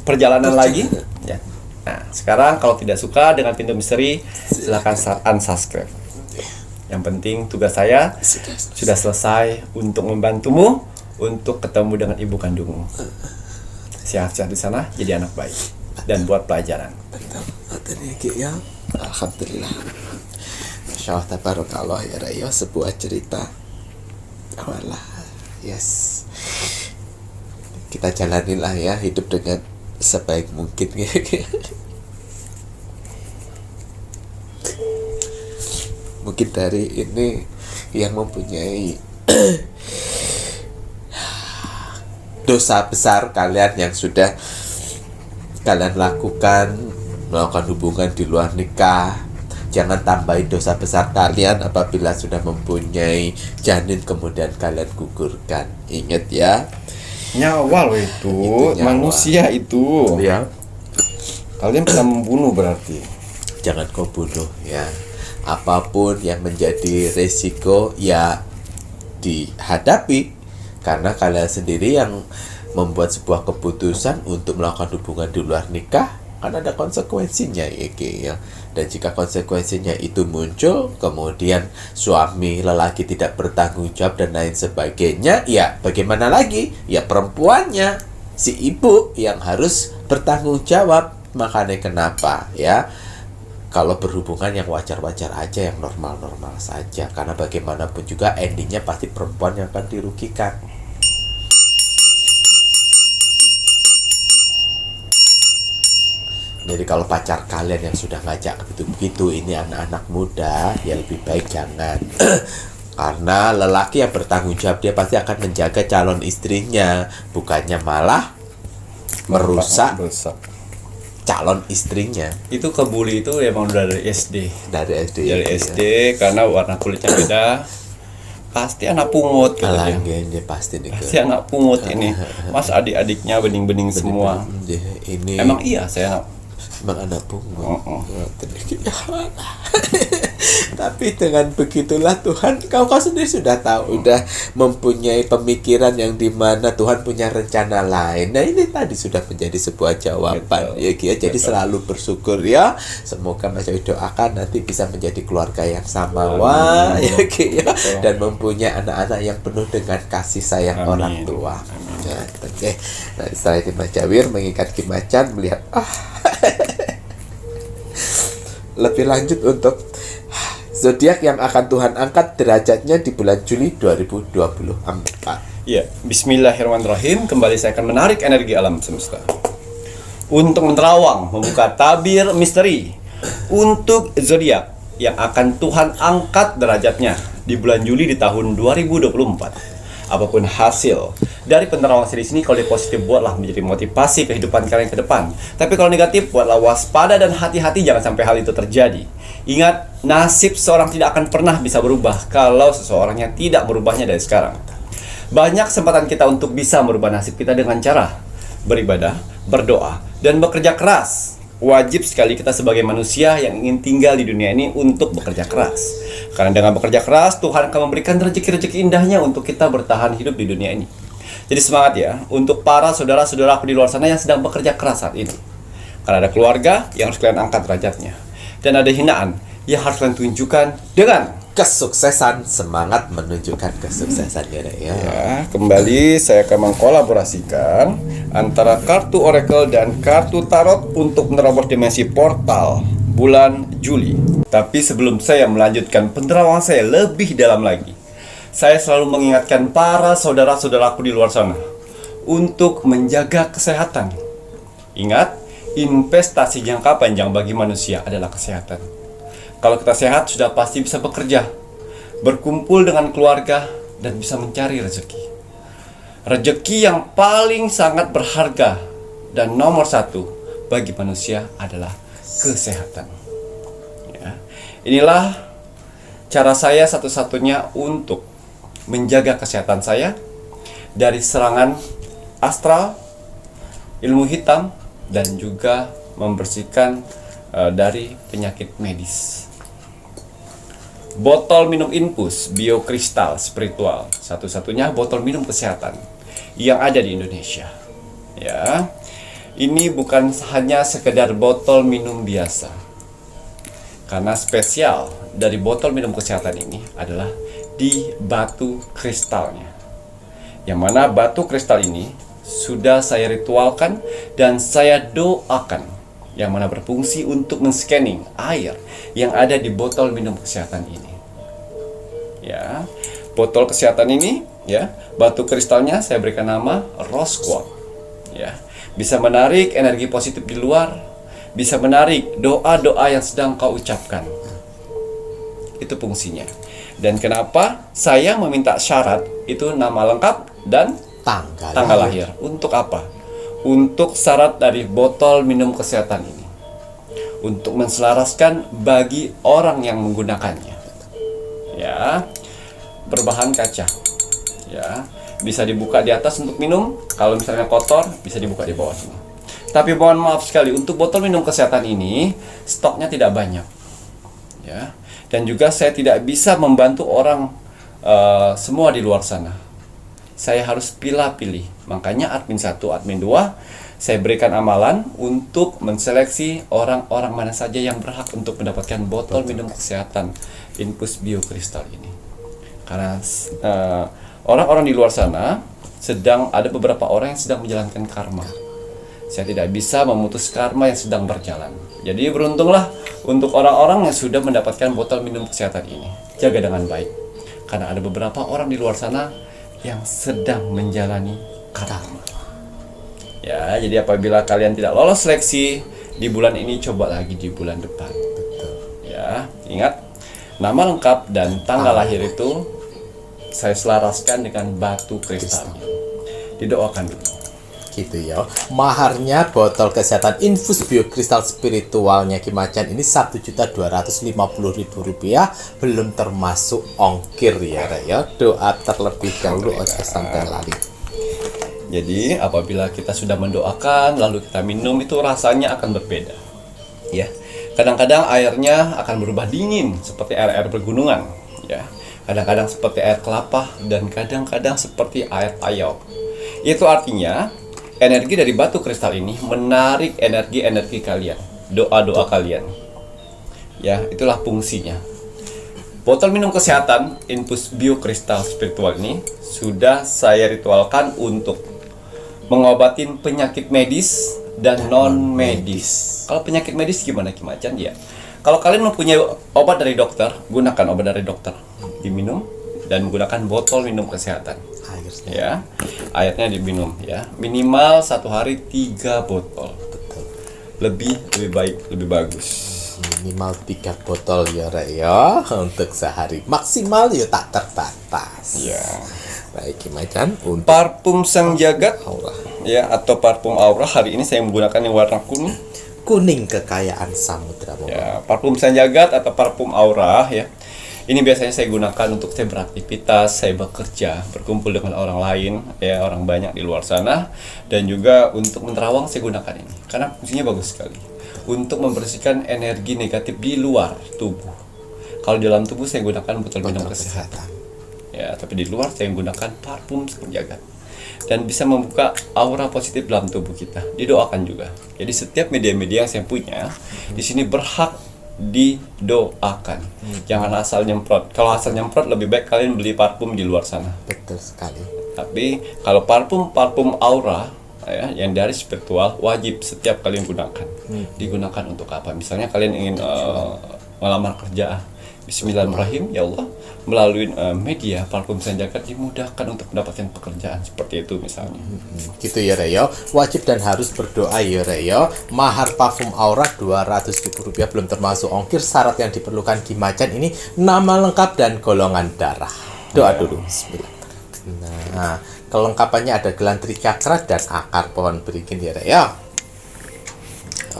perjalanan lagi. Ya. Nah, sekarang kalau tidak suka dengan pintu misteri, silakan unsubscribe. Yang penting tugas saya sudah selesai untuk membantumu untuk ketemu dengan ibu kandungmu. Sehat-sehat di sana, jadi anak baik dan buat pelajaran. Ya, alhamdulillah. Masya Allah, tabarakallah ya Rayo, sebuah cerita. Walah, yes. Kita jalanilah ya hidup dengan sebaik mungkin. Mungkin dari ini yang mempunyai dosa besar kalian yang sudah kalian lakukan, melakukan hubungan di luar nikah, jangan tambahin dosa besar kalian apabila sudah mempunyai janin kemudian kalian gugurkan. Ingat ya, Nyawa loh itu nyawa. manusia itu. Ya, Kalian pernah membunuh berarti. jangan kau bunuh ya. Apapun yang menjadi resiko ya dihadapi, karena kalian sendiri yang membuat sebuah keputusan untuk melakukan hubungan di luar nikah, kan ada konsekuensinya ya. Dan jika konsekuensinya itu muncul, kemudian suami lelaki tidak bertanggung jawab dan lain sebagainya, ya bagaimana lagi? Ya perempuannya, si ibu yang harus bertanggung jawab. Makanya kenapa ya, kalau berhubungan yang wajar-wajar aja, yang normal-normal saja, karena bagaimanapun juga endingnya pasti perempuan yang akan dirugikan. Jadi kalau pacar kalian yang sudah ngajak begitu-begitu, ini anak-anak muda, ya lebih baik jangan. Karena lelaki yang bertanggung jawab, dia pasti akan menjaga calon istrinya, bukannya malah merusak calon istrinya. Itu kebuli itu emang udah dari SD. Dari SD. Dari SD karena warna kulitnya beda. Pasti anak pungut gitu ya. Dia pasti nih. Pasti anak pungut ini. Mas adik-adiknya bening-bening semua. Ini Emang iya saya emang anak pungut. Tapi dengan begitulah Tuhan, kau sendiri sudah tahu, udah mempunyai pemikiran yang dimana Tuhan punya rencana lain. Nah ini tadi sudah menjadi sebuah jawaban. Ya Kia, jadi selalu bersyukur ya. Semoga Mas Yogi doakan nanti bisa menjadi keluarga yang samawa, ya Kia, dan mempunyai anak-anak yang penuh dengan kasih sayang orang tua. Ya, oke. Nah setelah itu Mas Jawir mengikat Kimacan melihat lebih lanjut untuk zodiak yang akan Tuhan angkat derajatnya di bulan Juli 2024. Iya, bismillahirrahmanirrahim. Kembali saya akan menarik energi alam semesta untuk menerawang, membuka tabir misteri untuk zodiak yang akan Tuhan angkat derajatnya di bulan Juli di tahun 2024. Apapun hasil dari penerawangan series ini, kalau dia positif buatlah menjadi motivasi kehidupan kalian ke depan. Tapi kalau negatif, buatlah waspada dan hati-hati jangan sampai hal itu terjadi. Ingat, nasib seorang tidak akan pernah bisa berubah kalau seseorangnya tidak merubahnya dari sekarang. Banyak kesempatan kita untuk bisa merubah nasib kita dengan cara beribadah, berdoa, dan bekerja keras. Wajib sekali kita sebagai manusia yang ingin tinggal di dunia ini untuk bekerja keras. Karena dengan bekerja keras, Tuhan akan memberikan rezeki-rezeki indahnya untuk kita bertahan hidup di dunia ini. Jadi semangat ya, untuk para saudara-saudaraku di luar sana yang sedang bekerja keras saat ini. Karena ada keluarga yang harus kalian angkat derajatnya. Dan ada hinaan yang harus kalian tunjukkan dengan kesuksesan, semangat menunjukkan kesuksesan ya, Rek, ya. Ya, kembali saya akan mengkolaborasikan antara kartu Oracle dan kartu Tarot untuk menerobos dimensi portal bulan Juli. Tapi sebelum saya melanjutkan penerawangan saya lebih dalam lagi, saya selalu mengingatkan para saudara-saudaraku di luar sana untuk menjaga kesehatan. Ingat, investasi jangka panjang bagi manusia adalah kesehatan. Kalau kita sehat, sudah pasti bisa bekerja, berkumpul dengan keluarga, dan bisa mencari rezeki. Rezeki yang paling sangat berharga dan nomor satu bagi manusia adalah kesehatan. Ya. Inilah cara saya satu-satunya untuk menjaga kesehatan saya dari serangan astral, ilmu hitam, dan juga membersihkan dari penyakit medis. Botol minum infus biokristal spiritual, satu-satunya botol minum kesehatan yang ada di Indonesia. Ya, ini bukan hanya sekedar botol minum biasa, karena spesial dari botol minum kesehatan ini adalah di batu kristalnya, yang mana batu kristal ini sudah saya ritualkan dan saya doakan, yang mana berfungsi untuk men-scanning air yang ada di botol minum kesehatan ini. Ya, botol kesehatan ini, ya, batu kristalnya saya berikan nama Rose Quartz. Ya, bisa menarik energi positif di luar, bisa menarik doa-doa yang sedang kau ucapkan. Itu fungsinya. Dan kenapa saya meminta syarat itu nama lengkap dan tanggal lahir. Untuk apa? Untuk syarat dari botol minum kesehatan ini, untuk menselaraskan bagi orang yang menggunakannya. Ya, berbahan kaca. Ya, bisa dibuka di atas untuk minum. Kalau misalnya kotor, bisa dibuka di bawah sini. Tapi mohon maaf sekali, untuk botol minum kesehatan ini stoknya tidak banyak. Ya, dan juga saya tidak bisa membantu orang semua di luar sana. Saya harus pilih-pilih. Makanya admin 1, admin 2, saya berikan amalan untuk menseleksi orang-orang mana saja yang berhak untuk mendapatkan botol minum kesehatan infus biokristal ini. Karena orang-orang di luar sana sedang ada beberapa orang yang sedang menjalankan karma. Saya tidak bisa memutus karma yang sedang berjalan. Jadi beruntunglah untuk orang-orang yang sudah mendapatkan botol minum kesehatan ini. Jaga dengan baik. Karena ada beberapa orang di luar sana yang sedang menjalani karma. Ya, jadi apabila kalian tidak lolos seleksi di bulan ini, coba lagi di bulan depan. Betul. Ya, ingat, nama lengkap dan tanggal lahir itu saya selaraskan dengan batu kristalnya. Didoakan dulu. Gitu ya. Maharnya botol kesehatan infus biokristal spiritualnya Ki Macan ini Rp1.250.000, belum termasuk ongkir ya, Rek, ya. Doa terlebih dahulu ojo sampai lali. Jadi apabila kita sudah mendoakan lalu kita minum, itu rasanya akan berbeda. Ya. Kadang-kadang airnya akan berubah dingin seperti air-air pergunungan, ya. Kadang-kadang seperti air kelapa dan kadang-kadang seperti air payau. Itu artinya energi dari batu kristal ini menarik energi-energi kalian, doa-doa kalian. Ya, itulah fungsinya. Botol minum kesehatan infus biokristal spiritual ini sudah saya ritualkan untuk mengobatin penyakit medis dan non-medis. Kalau penyakit medis gimana Ki Macan? Ya, kalau kalian mempunyai obat dari dokter, gunakan obat dari dokter, diminum dan menggunakan botol minum kesehatan. Airnya. Ya, airnya diminum ya, minimal 1 hari 3 botol. Betul. Lebih baik, lebih bagus. Minimal 3 botol ya, Rek, ya, untuk sehari. Maksimal ya tak terbatas. Ya. Baik Ki Macan, untuk Parfum Sang Jagat aura ya, atau parfum aura, hari ini saya menggunakan yang warna kuning. kuning, kekayaan samudra. Ya, parfum Sang Jagat atau parfum aura ya. Ini biasanya saya gunakan untuk saya beraktivitas, saya bekerja, berkumpul dengan orang lain, ya, orang banyak di luar sana, dan juga untuk menerawang saya gunakan ini karena fungsinya bagus sekali untuk membersihkan energi negatif di luar tubuh. Kalau di dalam tubuh saya gunakan botol minum kesehatan, ya, tapi di luar saya menggunakan parfum Sang Jagat dan bisa membuka aura positif dalam tubuh kita. Didoakan juga. Jadi setiap media-media yang saya punya di sini berhak didoakan. Jangan asal nyemprot. Kalau asal nyemprot lebih baik kalian beli parfum di luar sana. Betul sekali. Tapi kalau parfum aura ya, yang dari spiritual wajib setiap kalian gunakan. Digunakan untuk apa? Misalnya kalian ingin melamar kerja. Bismillahirrahmanirrahim, ya Allah, melalui media parfum Sanjaka dimudahkan untuk mendapatkan pekerjaan seperti itu misalnya. Gitu ya Reyo, wajib dan harus berdoa ya Reyo. Mahar parfum aura Rp200.000 belum termasuk ongkir. Syarat yang diperlukan di Macan ini nama lengkap dan golongan darah. Doa dulu. Bismillah. Nah, kelengkapannya ada gelang tricakra dan akar pohon beringin ya Reyo.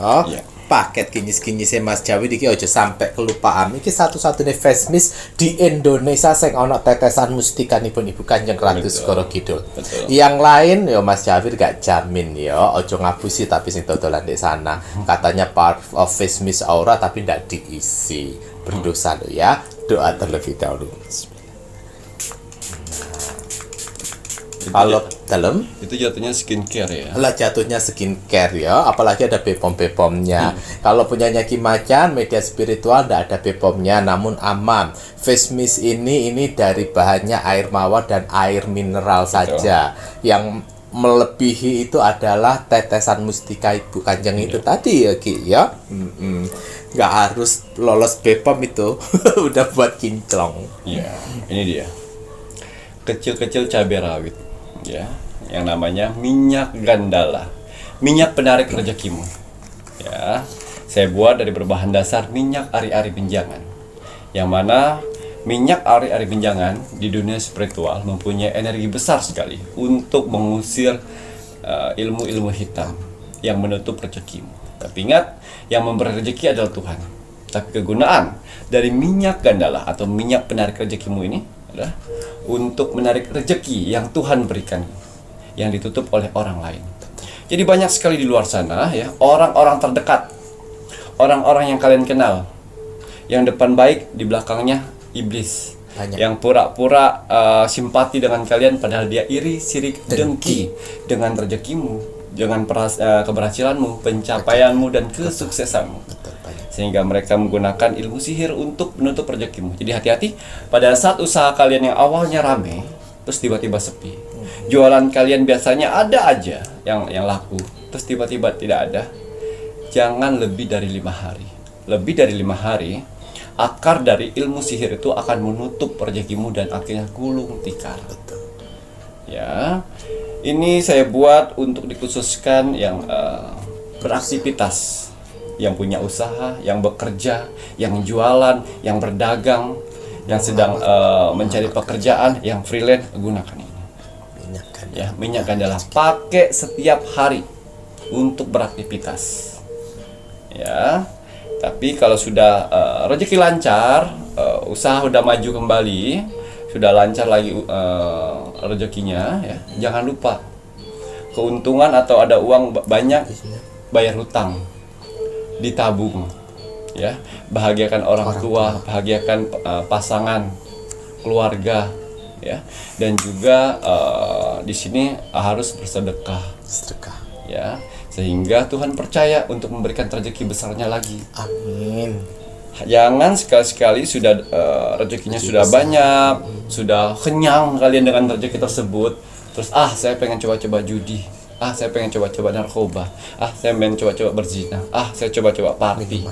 Oh, Iya. paket kinyis-kinyisnya Mas Jawi iki aja sampai kelupaan. Iki satu-satunya face mist di Indonesia sing ana tetesan mustikanipun Ibu Kanjeng Ratu Betul. Segara Kidul. Betul. Yang lain ya Mas Jawi gak jamin ya, aja ngapusi tapi sing dodolan di sana. Katanya part of face mist aura tapi ndak diisi. Berdosa lo ya. Doa terlebih dahulu. Kalau dalam Itu jatuhnya skincare ya. lah jatuhnya skincare ya, apalagi ada Bepom-Bepomnya. Kalau punyanya Ki Macan, media spiritual ndak ada Bepomnya, namun aman. Face mist ini dari bahannya air mawar dan air mineral saja. Yang melebihi itu adalah tetesan mustika Ibu Kanjeng itu tadi ya Ki ya. Nggak harus lolos Bepom itu. Udah buat kinclong. Iya, ini dia. Kecil-kecil cabai rawit, ya, yang namanya minyak gandala, minyak penarik rezekimu. Ya, saya buat dari berbahan dasar minyak ari-ari benjangan, yang mana minyak ari-ari benjangan di dunia spiritual mempunyai energi besar sekali untuk mengusir ilmu-ilmu hitam yang menutup rezekimu. Tapi ingat, yang memberi rezeki adalah Tuhan. Tapi kegunaan dari minyak gandala atau minyak penarik rezekimu ini adalah untuk menarik rezeki yang Tuhan berikan, yang ditutup oleh orang lain. Jadi banyak sekali di luar sana ya, orang-orang terdekat, orang-orang yang kalian kenal, yang depan baik, di belakangnya iblis. Banyak. Yang pura-pura simpati dengan kalian padahal dia iri, sirik, dengki dengan rezekimu, dengan keberhasilanmu, pencapaianmu dan kesuksesanmu. Betul, banyak. Sehingga mereka menggunakan ilmu sihir untuk menutup rezekimu. Jadi hati-hati pada saat usaha kalian yang awalnya rame, terus tiba-tiba sepi. Jualan kalian biasanya ada aja yang laku, terus tiba-tiba tidak ada. Jangan lebih dari 5 hari. Lebih dari 5 hari, akar dari ilmu sihir itu akan menutup rezekimu dan akhirnya gulung tikar. Betul. Ya, ini saya buat untuk dikhususkan yang beraktivitas, yang punya usaha, yang bekerja, yang jualan, yang berdagang, yang sedang mencari pekerjaan, yang freelance, gunakan ini. Minyak kan. Ya, minyak gandala pakai setiap hari untuk beraktivitas. Ya, tapi kalau sudah rezeki lancar, usaha udah maju kembali, sudah lancar lagi rezekinya, ya, jangan lupa keuntungan atau ada uang banyak, bayar hutang, ditabung, ya, bahagiakan orang tua, bahagiakan pasangan, keluarga, ya, dan juga di sini harus bersedekah, Sedekah. ya, sehingga Tuhan percaya untuk memberikan rezeki besarnya lagi. Amin. Jangan sekali-sekali sudah rezekinya sudah banyak, sudah kenyang kalian dengan rezeki tersebut, terus saya pengen coba-coba judi, saya pengen coba-coba narkoba, saya pengen coba-coba berzina, saya coba-coba party,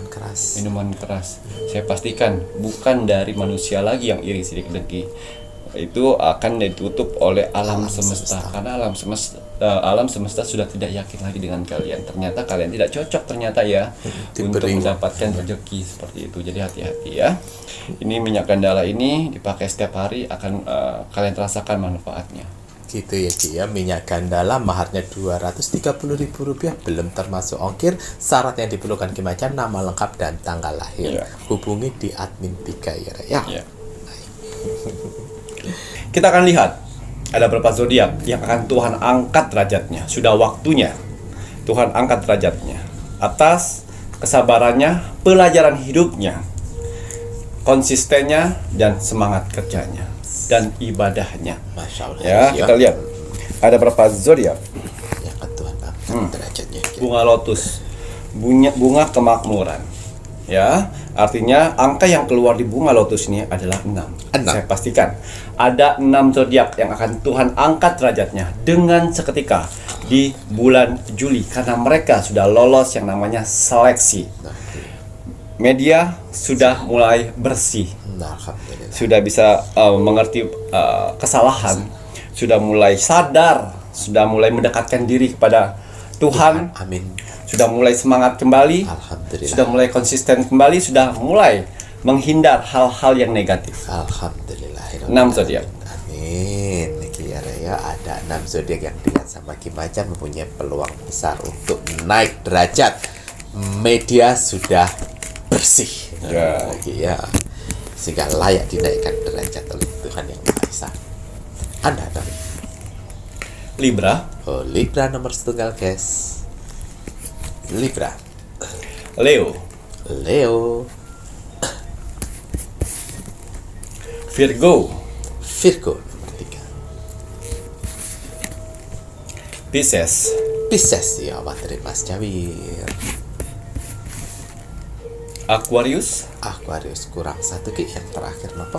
minuman keras. Saya pastikan bukan dari manusia lagi yang iri sirik dengki. Itu akan ditutup oleh alam semesta. Karena alam semesta sudah tidak yakin lagi dengan kalian. Ternyata kalian tidak cocok ternyata ya untuk mendapatkan rezeki seperti itu. Jadi hati-hati ya. Ini minyak gandala ini dipakai setiap hari akan kalian rasakan manfaatnya. Gitu ya Ki ya, minyak gandala maharnya Rp230.000 belum termasuk ongkir. Syarat yang diperlukan Ki Macan nama lengkap dan tanggal lahir. Ya. Hubungi di admin 3 ya. Ya. Kita akan lihat ada beberapa zodiak yang akan Tuhan angkat derajatnya. Sudah waktunya Tuhan angkat derajatnya atas kesabarannya, pelajaran hidupnya, konsistennya, dan semangat kerjanya dan ibadahnya. Masya Allah. Ya, kita lihat ada beberapa zodiak. Ya kan Tuhan derajatnya. Bunga lotus, bunga kemakmuran, Ya, artinya angka yang keluar di bunga lotus ini adalah 6. Enam. Saya pastikan ada 6 zodiak yang akan Tuhan angkat derajatnya dengan seketika di bulan Juli karena mereka sudah lolos yang namanya seleksi. Media sudah mulai bersih, Nah, alhamdulillah. sudah bisa mengerti kesalahan, sudah mulai sadar, sudah mulai mendekatkan diri kepada Tuhan, Amin. sudah mulai semangat kembali, Alhamdulillah. sudah mulai konsisten kembali, sudah mulai menghindar hal-hal yang negatif. Alhamdulillah. 6 zodiak. Amin. Niki ya ada 6 zodiak yang dilihat sama Ki Macan mempunyai peluang besar untuk naik derajat. Media sudah bersih. Ya. Ya. Sehingga layak dinaikkan derajat oleh Tuhan yang Maha Esa. Anda tahu? Libra, Oh, Libra nomor setunggal, guys. Libra, Leo, Leo, Virgo, Virgo nomor 3. Pisces, Pisces ya materi Mas Jawir. Aquarius, Aquarius kurang satu Ki yang terakhir apa?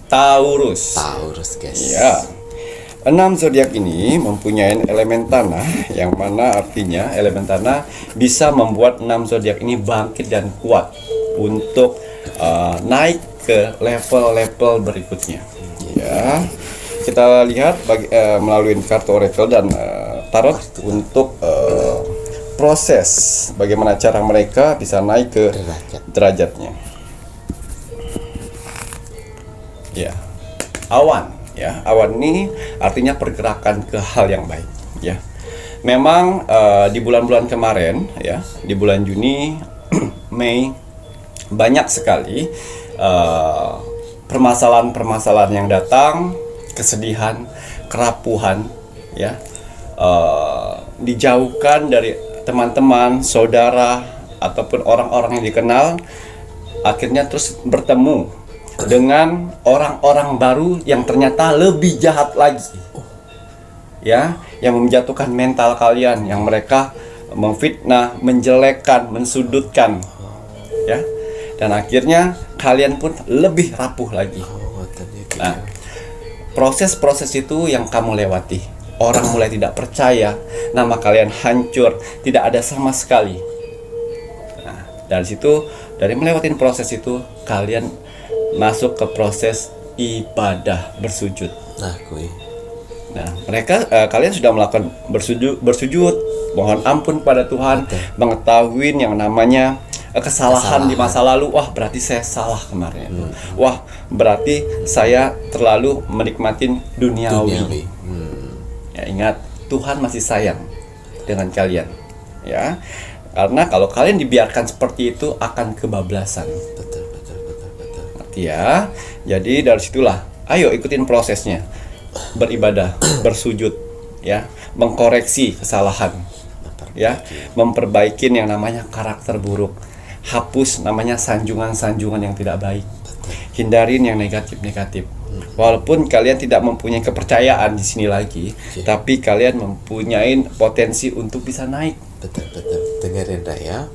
Taurus. Taurus, guys. Ya. 6 zodiak ini mempunyai elemen tanah yang mana artinya elemen tanah bisa membuat 6 zodiak ini bangkit dan kuat untuk naik ke level-level berikutnya. Ya. Kita lihat melalui kartu oracle dan tarot untuk proses bagaimana cara mereka bisa naik ke derajatnya. Ya. Awan. Ya, awan ini artinya pergerakan ke hal yang baik. Ya, memang di bulan-bulan kemarin, ya, di bulan Juni, Mei, banyak sekali permasalahan-permasalahan yang datang, kesedihan, kerapuhan, ya, dijauhkan dari teman-teman, saudara, ataupun orang-orang yang dikenal, akhirnya terus bertemu dengan orang-orang baru yang ternyata lebih jahat lagi, ya, yang menjatuhkan mental kalian, yang mereka memfitnah, menjelekkan, mensudutkan, ya, dan akhirnya kalian pun lebih rapuh lagi. Nah, proses-proses itu yang kamu lewati, orang mulai tidak percaya, nama kalian hancur, tidak ada sama sekali. Nah, dari situ, dari melewati proses itu, kalian masuk ke proses ibadah bersujud. Nah, mereka kalian sudah melakukan bersujud, mohon ampun pada Tuhan, mengetahui yang namanya kesalahan di masa lalu. Wah, berarti saya salah kemarin. Wah, berarti saya terlalu menikmati duniawi. Ya, ingat, Tuhan masih sayang dengan kalian. Ya. Karena kalau kalian dibiarkan seperti itu akan kebablasan. Ya, jadi dari situlah, ayo ikutin prosesnya, beribadah, bersujud, ya, mengkoreksi kesalahan, ya, memperbaikin yang namanya karakter buruk, hapus namanya sanjungan-sanjungan yang tidak baik, hindarin yang negatif-negatif. Walaupun kalian tidak mempunyai kepercayaan di sini lagi, tapi kalian mempunyai potensi untuk bisa naik. Betul, dengerin Rak ya.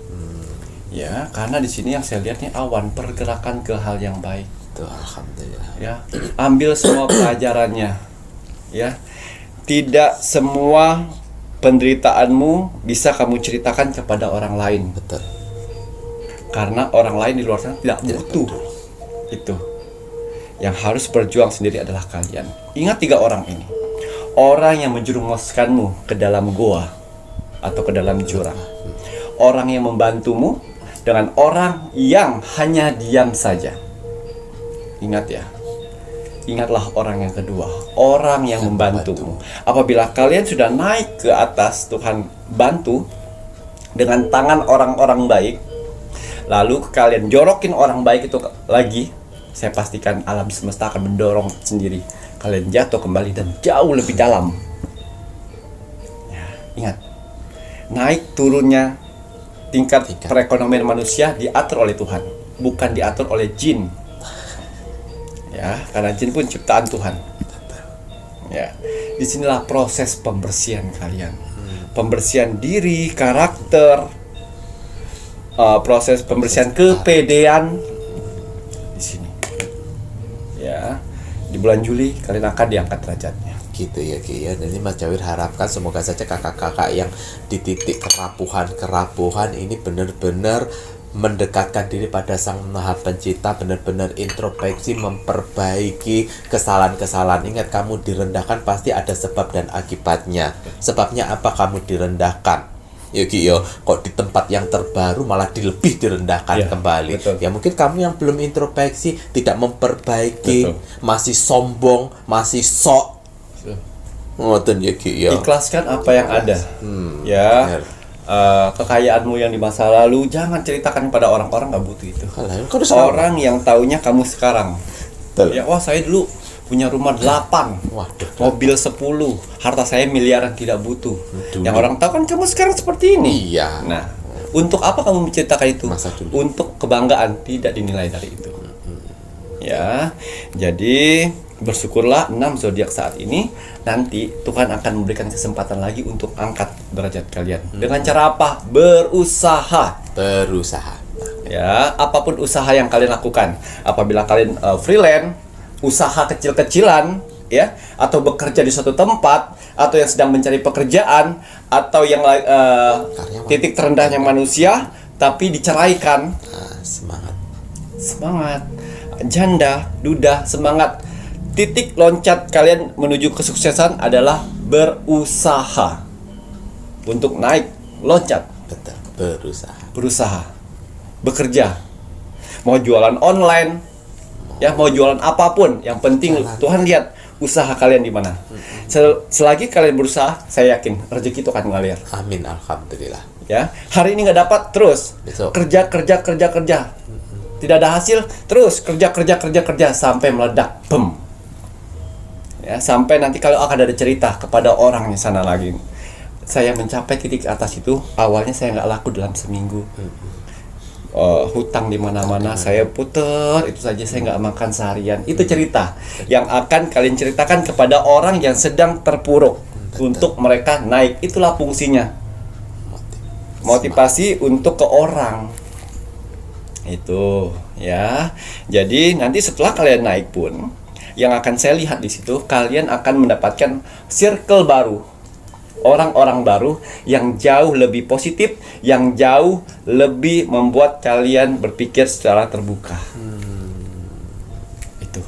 Ya, karena di sini yang saya lihat nih awan pergerakan ke hal yang baik. Tuh, alhamdulillah. Ya, ambil semua pelajarannya. Ya, tidak semua penderitaanmu bisa kamu ceritakan kepada orang lain. Betul. Karena orang lain di luar sana tidak butuh itu. Yang harus berjuang sendiri adalah kalian. Ingat 3 orang ini. Orang yang menjerumuskanmu ke dalam goa atau ke dalam jurang. Orang yang membantumu dengan orang yang hanya diam saja. Ingat ya. Ingatlah orang yang kedua, orang yang membantumu. Apabila kalian sudah naik ke atas, Tuhan bantu dengan tangan orang-orang baik, lalu kalian jorokin orang baik itu lagi, saya pastikan alam semesta akan mendorong sendiri. Kalian jatuh kembali dan jauh lebih dalam. Ya, ingat, naik turunnya tingkat perekonomian manusia diatur oleh Tuhan, bukan diatur oleh jin. Ya, karena jin pun ciptaan Tuhan. Ya, disinilah proses pembersihan kalian, pembersihan diri, karakter, proses pembersihan kepedean di sini. Ya, di bulan Juli kalian akan diangkat derajatnya. Gitu ya Ki ya. Dan ini Mas Jawir harapkan semoga saja kakak-kakak yang di titik kerapuhan ini benar-benar mendekatkan diri pada Sang Maha Pencipta, benar-benar introspeksi, memperbaiki kesalahan-kesalahan. Ingat, kamu direndahkan pasti ada sebab dan akibatnya. Sebabnya apa kamu direndahkan? Ya Ki yo, kok di tempat yang terbaru malah lebih direndahkan Ya, kembali. betul. Ya mungkin kamu yang belum introspeksi, tidak memperbaiki, Betul. masih sombong, masih sok. Ngoten ya Ki yo. Ikhlaskan apa yang ada. Ya. benar. Kekayaanmu yang di masa lalu jangan ceritakan pada orang-orang, nggak butuh itu. Alah, kok udah salah? Orang yang taunya kamu sekarang. Betul. Ya, wah saya dulu punya rumah 8, Waduh. mobil 10, harta saya miliaran, tidak butuh. Dulu. Yang orang tahu kan kamu sekarang seperti ini. Iya. Nah, untuk apa kamu menceritakan itu? Masa dulu. Untuk kebanggaan, tidak dinilai dari itu. Ya, jadi bersyukurlah 6 zodiak saat ini. Nanti Tuhan akan memberikan kesempatan lagi untuk angkat derajat kalian. Dengan cara apa? Berusaha. Berusaha. Ya, apapun usaha yang kalian lakukan. Apabila kalian freelance, usaha kecil-kecilan, ya, atau bekerja di suatu tempat, atau yang sedang mencari pekerjaan, atau yang Karyawan. titik terendahnya manusia, tapi diceraikan. Nah, semangat. Semangat. Janda, duda, semangat. Titik loncat kalian menuju kesuksesan adalah berusaha. Untuk naik, loncat, Betul. Berusaha. berusaha. Bekerja. Mau jualan online, ya, mau jualan apapun, yang penting Tuhan lihat usaha kalian di mana. Selagi kalian berusaha, saya yakin rezeki itu akan mengalir. Amin. Alhamdulillah. Ya, hari ini nggak dapat, terus Besok. kerja. Tidak ada hasil, terus kerja sampai meledak, bem. Ya, sampai nanti kalau akan ada cerita kepada orang di sana lagi. Saya mencapai titik atas itu, awalnya saya nggak laku dalam seminggu. Hutang di mana-mana, saya puter, itu saja saya nggak makan seharian. Itu cerita yang akan kalian ceritakan kepada orang yang sedang terpuruk untuk mereka naik. Itulah fungsinya. Motivasi untuk ke orang. Itu ya. Jadi nanti setelah kalian naik pun, yang akan saya lihat di situ, kalian akan mendapatkan circle baru. Orang-orang baru yang jauh lebih positif, yang jauh lebih membuat kalian berpikir secara terbuka. Itu.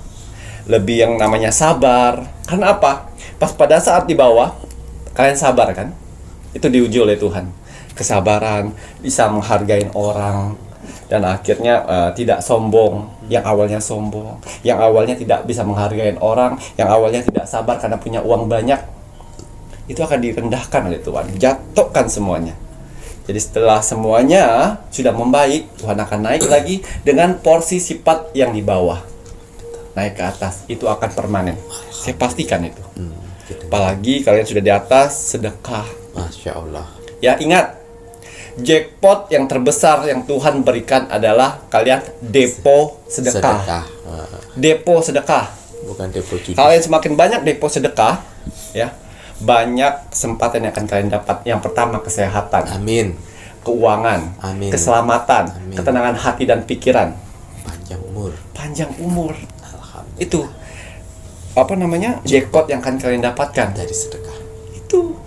Lebih yang namanya sabar. Karena apa? Pas pada saat di bawah, kalian sabar kan? Itu diuji oleh Tuhan. Kesabaran, bisa menghargai orang, dan akhirnya tidak sombong. Yang awalnya sombong, yang awalnya tidak bisa menghargai orang, yang awalnya tidak sabar karena punya uang banyak, itu akan direndahkan oleh Tuhan, jatuhkan semuanya. Jadi setelah semuanya sudah membaik, Tuhan akan naik lagi dengan porsi sifat yang di bawah, naik ke atas. Itu akan permanen, saya pastikan itu. Apalagi kalian sudah di atas, sedekah. Masya Allah. Ya, ingat, jackpot yang terbesar yang Tuhan berikan adalah kalian depo sedekah. Depo sedekah. Bukan depo judi. Kalian semakin banyak depo sedekah, ya, banyak kesempatan yang akan kalian dapat. Yang pertama, kesehatan, Amin. keuangan, Amin. keselamatan, Amin. ketenangan hati dan pikiran, Panjang umur. panjang umur. Alhamdulillah. Itu apa namanya? Jackpot yang akan kalian dapatkan. Dari sedekah. Itu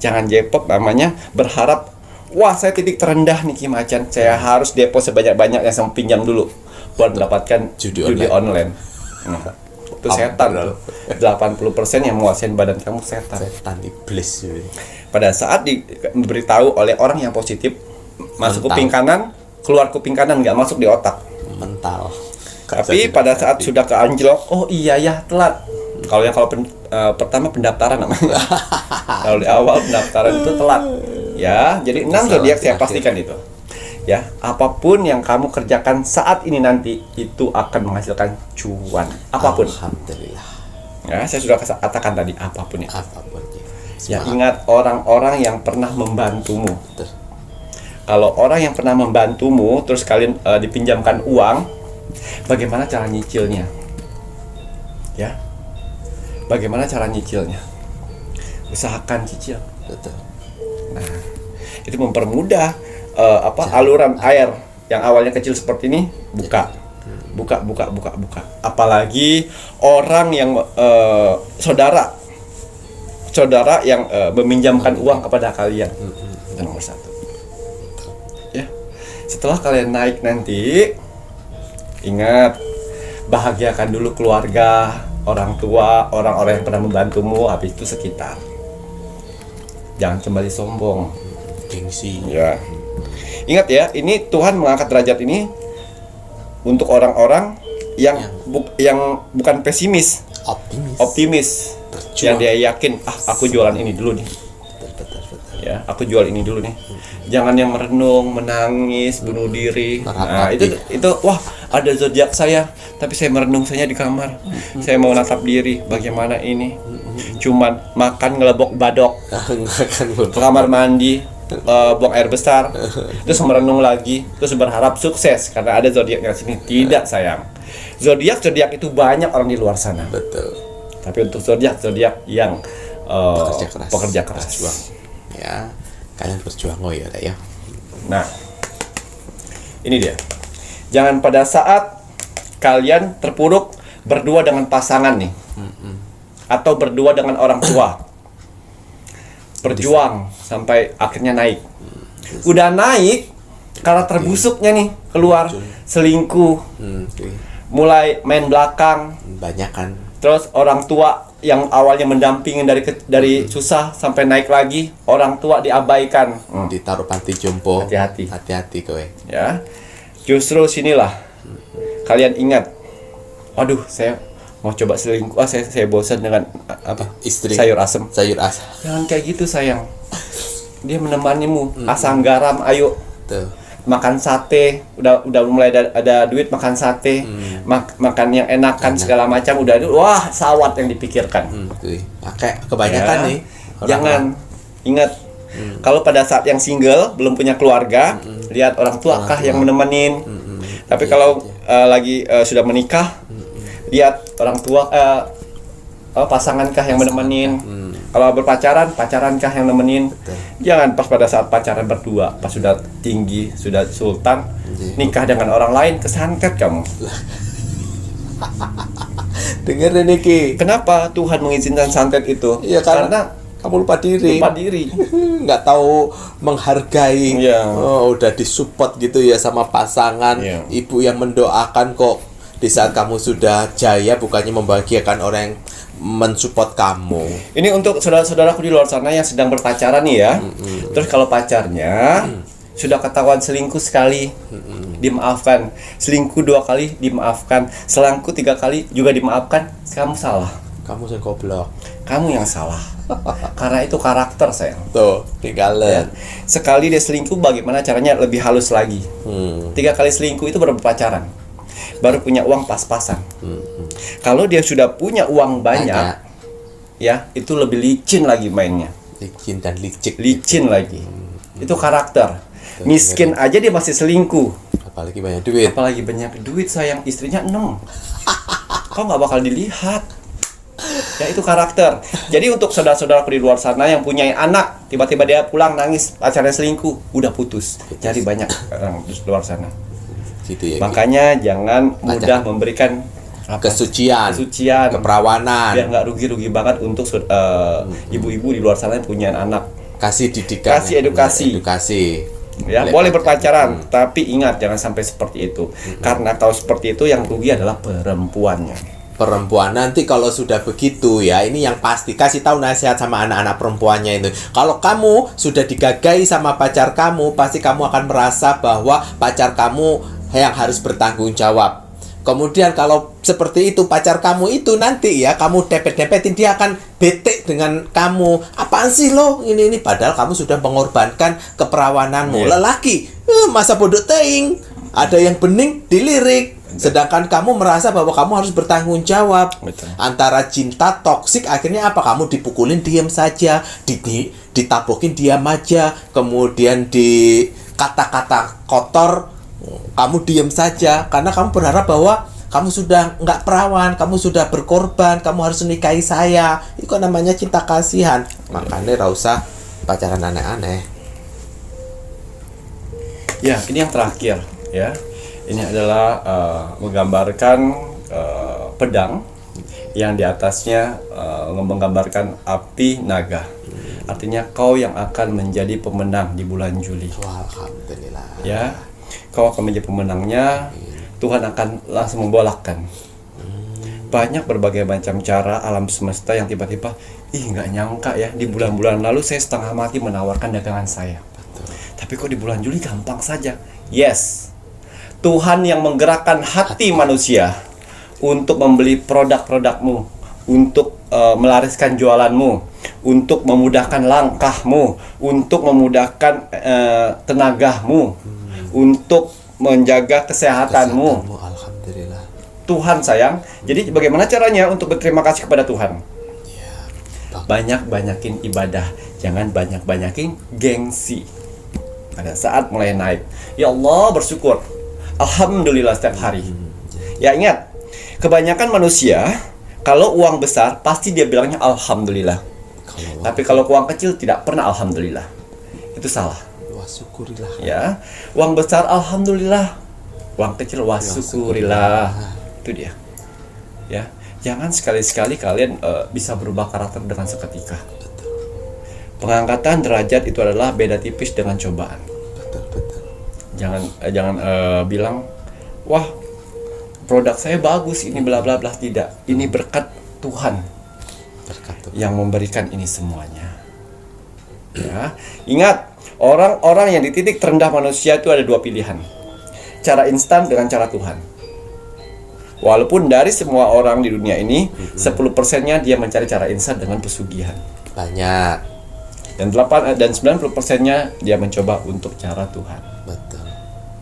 jangan jackpot namanya berharap, wah saya titik terendah nih Ki Macan, saya harus depo sebanyak-banyak yang saya pinjam dulu buat mendapatkan judi online. Nah, itu setan tuh. 80% yang menguasain badan kamu setan. Setan iblis. Pada saat diberitahu oleh orang yang positif, masuk Mental. kuping kanan, keluar kuping kanan, nggak masuk di otak. Mental. Tapi pada saat sudah ke anjlok, oh iya ya, telat. Kalau pertama pendaftaran namanya. Kalau di awal pendaftaran itu telat. Ya, jadi 6 zodiak saya pastikan itu. Ya, apapun yang kamu kerjakan saat ini nanti itu akan menghasilkan cuan. Apapun. Alhamdulillah. Ya, saya sudah katakan tadi apapun ya. Apapun Ya, ingat orang-orang yang pernah membantumu. Betul. Kalau orang yang pernah membantumu terus kalian dipinjamkan uang, bagaimana cara nyicilnya? Ya. Bagaimana cara nyicilnya? Usahakan cicil. Betul. Itu mempermudah aluran air yang awalnya kecil seperti ini buka. Apalagi orang yang saudara yang meminjamkan uang kepada kalian. Itu nomor satu. Ya, setelah kalian naik nanti, ingat, bahagiakan dulu keluarga, orang tua, orang-orang yang pernah membantumu, habis itu sekitar. Jangan kembali sombong. Gengsi. Ya. Ingat ya, ini Tuhan mengangkat derajat ini untuk orang-orang yang bukan pesimis, optimis. Yang dia yakin, aku jualan ini dulu nih. Betul. Ya, aku jual ini dulu nih. Jangan yang merenung, menangis, bunuh diri. Nah, itu wah, ada zodiak saya, tapi saya merenung saja di kamar. Saya mau natap diri, bagaimana ini? Cuman makan ngelebok badok. Ke kamar mandi, buang air besar, terus merenung lagi, terus berharap sukses karena ada zodiaknya di sini. Tidak, sayang. Zodiak itu banyak orang di luar sana. Betul. Tapi untuk zodiak yang pekerja keras. Berjuang. Ya, kalian berjuang ya. Nah, ini dia. Jangan pada saat kalian terpuruk berdua dengan pasangan nih, atau berdua dengan orang tua, berjuang sampai akhirnya naik. Udah naik, karakter busuknya nih keluar, selingkuh, mulai main belakang, Banyak kan. terus orang tua yang awalnya mendampingin dari susah sampai naik lagi, orang tua diabaikan. Ditaruh panti jompo. Hati-hati kowe. Ya, justru sinilah kalian ingat, waduh, saya mau coba selingkuh, saya bosan dengan Istri. sayur asem. Jangan kayak gitu, sayang. Dia menemanimu, asam garam, ayo Tuh. makan sate, udah mulai ada duit, makan sate, makan yang enakan segala macam, udah wah, sawat yang dipikirkan. Kayak kebanyakan Ya, nih. Jangan ingat, kalau pada saat yang single belum punya keluarga, lihat orang tua kah yang menemenin. Tapi kalau lagi sudah menikah, lihat orang tua, pasangan kah yang menemenin. Kalau berpacaran, pacaran kah yang nemenin. Jangan pas pada saat pacaran berdua, pas sudah tinggi, sudah sultan, nikah dengan orang lain, kesantet kamu. Dengerin Niki. Kenapa Tuhan mengizinkan santet itu? Iya, karena kamu lupa diri. Nggak tahu menghargai. Iya. Udah disupport gitu ya sama pasangan. Iya. Ibu yang mendoakan kok di saat kamu sudah jaya, bukannya membahagiakan orang yang mensupport kamu. Ini untuk saudara-saudaraku di luar sana yang sedang berpacaran nih ya. Terus kalau pacarnya sudah ketahuan selingkuh sekali, dimaafkan. Selingkuh 2 kali, dimaafkan. Selingkuh 3 kali juga dimaafkan. Kamu salah. Kamu yang goblok. Kamu yang salah. Karena itu karakter, sayang. Tuh, tinggalin. Sekali dia selingkuh, bagaimana caranya lebih halus lagi. 3 kali selingkuh itu baru berpacaran, baru punya uang pas-pasan. Kalau dia sudah punya uang banyak, ya itu lebih licin lagi mainnya. Licin dan licik. Licin lagi. Itu karakter. Miskin aja dia masih selingkuh. Apalagi banyak duit. Apalagi banyak duit, sayang, istrinya 6. Kau nggak bakal dilihat. Ya itu karakter. Jadi untuk saudara-saudaraku di luar sana yang punya anak, tiba-tiba dia pulang nangis, pacarnya selingkuh, udah putus. Jadi banyak orang di luar sana. Gitu ya. Makanya jangan mudah memberikan kesucian, keperawanan. Biar nggak rugi-rugi banget untuk ibu-ibu di luar sana yang punya anak. Kasih didikan, kasih edukasi. Ya, boleh berpacaran, tapi ingat jangan sampai seperti itu. Karena kalau seperti itu yang rugi adalah perempuannya. Perempuan nanti kalau sudah begitu ya, ini yang pasti kasih tahu nasihat sama anak-anak perempuannya itu. Kalau kamu sudah digagai sama pacar kamu, pasti kamu akan merasa bahwa pacar kamu yang harus bertanggung jawab. Kemudian kalau seperti itu pacar kamu itu nanti ya kamu depet-depetin, dia akan bete dengan kamu. Apaan sih lo ini padahal kamu sudah mengorbankan keperawananmu. Lelaki masa bodoh teing, ada yang bening dilirik. Sedangkan kamu merasa bahwa kamu harus bertanggung jawab. Betul. Antara cinta toksik akhirnya apa? Kamu dipukulin diam saja, ditabokin diam aja, kemudian di kata-kata kotor kamu diam saja karena kamu berharap bahwa kamu sudah nggak perawan, kamu sudah berkorban, kamu harus menikahi saya. Itu kan namanya cinta kasihan. Makanya gak usah pacaran aneh-aneh. Ya, ini yang terakhir ya. Ini adalah menggambarkan pedang yang di atasnya menggambarkan api naga. Artinya kau yang akan menjadi pemenang di bulan Juli. Alhamdulillah. Ya, kau akan menjadi pemenangnya. Tuhan akan langsung membolakkan. Banyak berbagai macam cara alam semesta yang tiba-tiba, nggak nyangka ya, di bulan-bulan lalu saya setengah mati menawarkan dagangan saya. Betul. Tapi kok di bulan Juli gampang saja. Yes, Tuhan yang menggerakkan hati manusia untuk membeli produk-produkmu, untuk melariskan jualanmu, untuk memudahkan langkahmu, untuk memudahkan tenagamu, untuk menjaga kesehatanmu. Alhamdulillah. Tuhan sayang. Jadi bagaimana caranya untuk berterima kasih kepada Tuhan? Banyak-banyakin ibadah, jangan banyak-banyakin gengsi. Pada saat mulai naik, ya Allah bersyukur, alhamdulillah setiap hari. Ya ingat, kebanyakan manusia kalau uang besar pasti dia bilangnya alhamdulillah. Tapi kalau uang kecil tidak pernah alhamdulillah. Itu salah. Wah, syukurilah. Ya, uang besar alhamdulillah, uang kecil wah syukurilah. Itu dia. Ya, jangan sekali-sekali kalian bisa berubah karakter dengan seketika. Pengangkatan derajat itu adalah beda tipis dengan cobaan. Betul. Jangan bilang, wah produk saya bagus ini bla bla bla. Tidak, ini berkat Tuhan yang memberikan ini semuanya. Ya, ingat, orang-orang yang di titik terendah manusia itu ada dua pilihan, cara instan dengan cara Tuhan. Walaupun dari semua orang di dunia ini 10%-nya dia mencari cara instan dengan pesugihan. Banyak. Dan 90%-nya dia mencoba untuk cara Tuhan. Betul.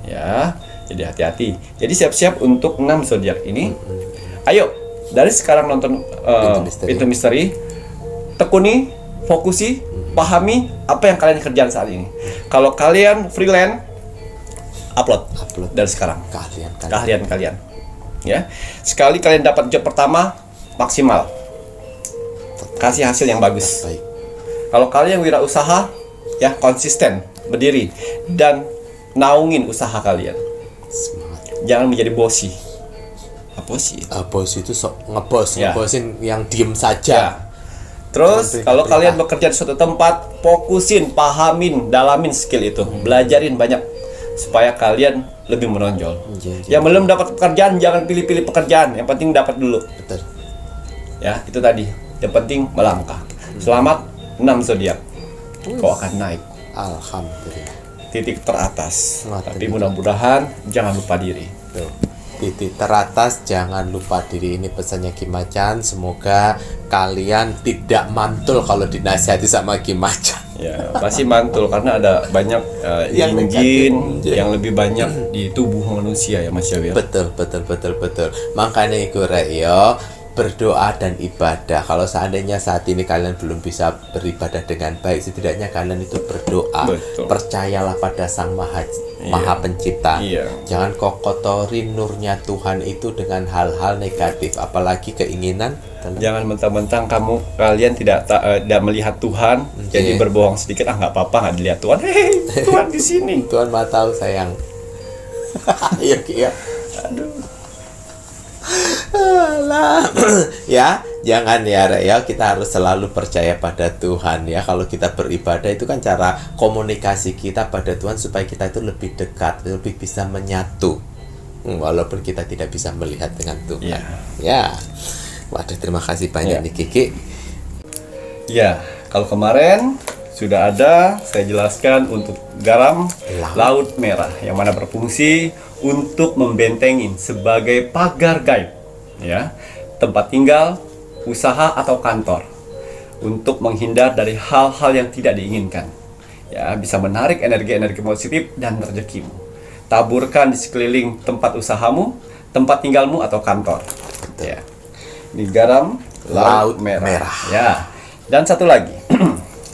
Ya, jadi hati-hati. Jadi siap-siap untuk 6 zodiak ini. Ayo, dari sekarang nonton Pintu Misteri. Tekuni, fokusi, pahami apa yang kalian kerjakan saat ini. Kalau kalian freelance, upload dari sekarang. Keahlian kalian. Ya, sekali kalian dapat job pertama, maksimal. Kasih hasil yang bagus. Baik. Kalau kalian wirausaha, ya konsisten, berdiri dan naungin usaha kalian. Semangat. Jangan menjadi bosi. Apa sih? Bos itu sok ngebos, Ya. ngebosin yang diem saja. Ya. Terus Jangan kalau perintah. kalian bekerja di suatu tempat, fokusin, pahamin, dalamin skill itu, belajarin banyak supaya kalian lebih menonjol. Iya. Yang belum dapat pekerjaan jangan pilih-pilih pekerjaan, yang penting dapat dulu. Betul. Ya, itu tadi. Yang penting melangkah. Selamat 6 zodiak. Kau akan naik Alhamdulillah. titik teratas. Mantap. Tapi mudah-mudahan jangan lupa diri. Tuh. Titik teratas, jangan lupa diri. Ini pesannya Kim Macan. Semoga kalian tidak mantul kalau dinasihati sama Kim Macan. Ya, pasti mantul karena ada banyak Yang jin negatif. yang lebih banyak di tubuh manusia ya Mas Yawir. Betul. Makanya itu yo, berdoa dan ibadah. Kalau seandainya saat ini kalian belum bisa beribadah dengan baik, setidaknya kalian itu berdoa. Betul. Percayalah pada Sang Maha Pencipta. Iya. Jangan kau kotori nurnya Tuhan itu dengan hal-hal negatif, apalagi keinginan. Jangan mentang-mentang kalian tidak melihat Tuhan, jadi berbohong sedikit, nggak apa-apa, nggak dilihat Tuhan. Hei, Tuhan di sini. Tuhan Maha tahu sayang. Iya. Aduh. Alah. Ya, jangan ya Rek, ya, kita harus selalu percaya pada Tuhan ya. Kalau kita beribadah itu kan cara komunikasi kita pada Tuhan supaya kita itu lebih dekat, lebih bisa menyatu. Walaupun kita tidak bisa melihat dengan Tuhan. Ya. Ya. Waduh, terima kasih banyak nih Kiki. Ya, kalau kemarin sudah ada saya jelaskan untuk garam laut merah yang mana berfungsi untuk membentengin sebagai pagar gaib, ya, tempat tinggal, usaha atau kantor, untuk menghindar dari hal-hal yang tidak diinginkan. Ya, bisa menarik energi-energi positif dan rezekimu. Taburkan di sekeliling tempat usahamu, tempat tinggalmu atau kantor. Ya. Ini garam laut merah. Ya. Dan satu lagi.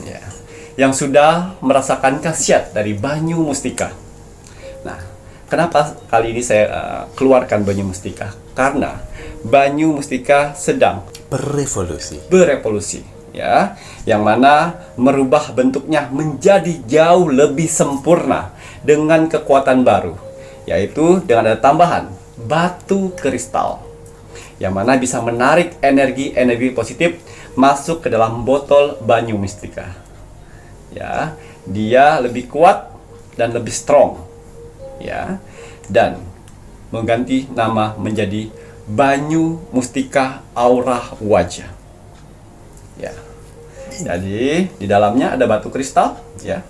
Ya. Yang sudah merasakan khasiat dari Banyu Mustika. Nah, kenapa kali ini saya keluarkan Banyu Mustika? Karena Banyu Mustika sedang Berevolusi. berevolusi. ya, yang mana merubah bentuknya menjadi jauh lebih sempurna dengan kekuatan baru, yaitu dengan ada tambahan batu kristal, yang mana bisa menarik energi-energi positif masuk ke dalam botol banyu mustika. Ya, dia lebih kuat dan lebih strong, ya, dan mengganti nama menjadi banyu mustika aura wajah. Ya. Jadi di dalamnya ada batu kristal, ya,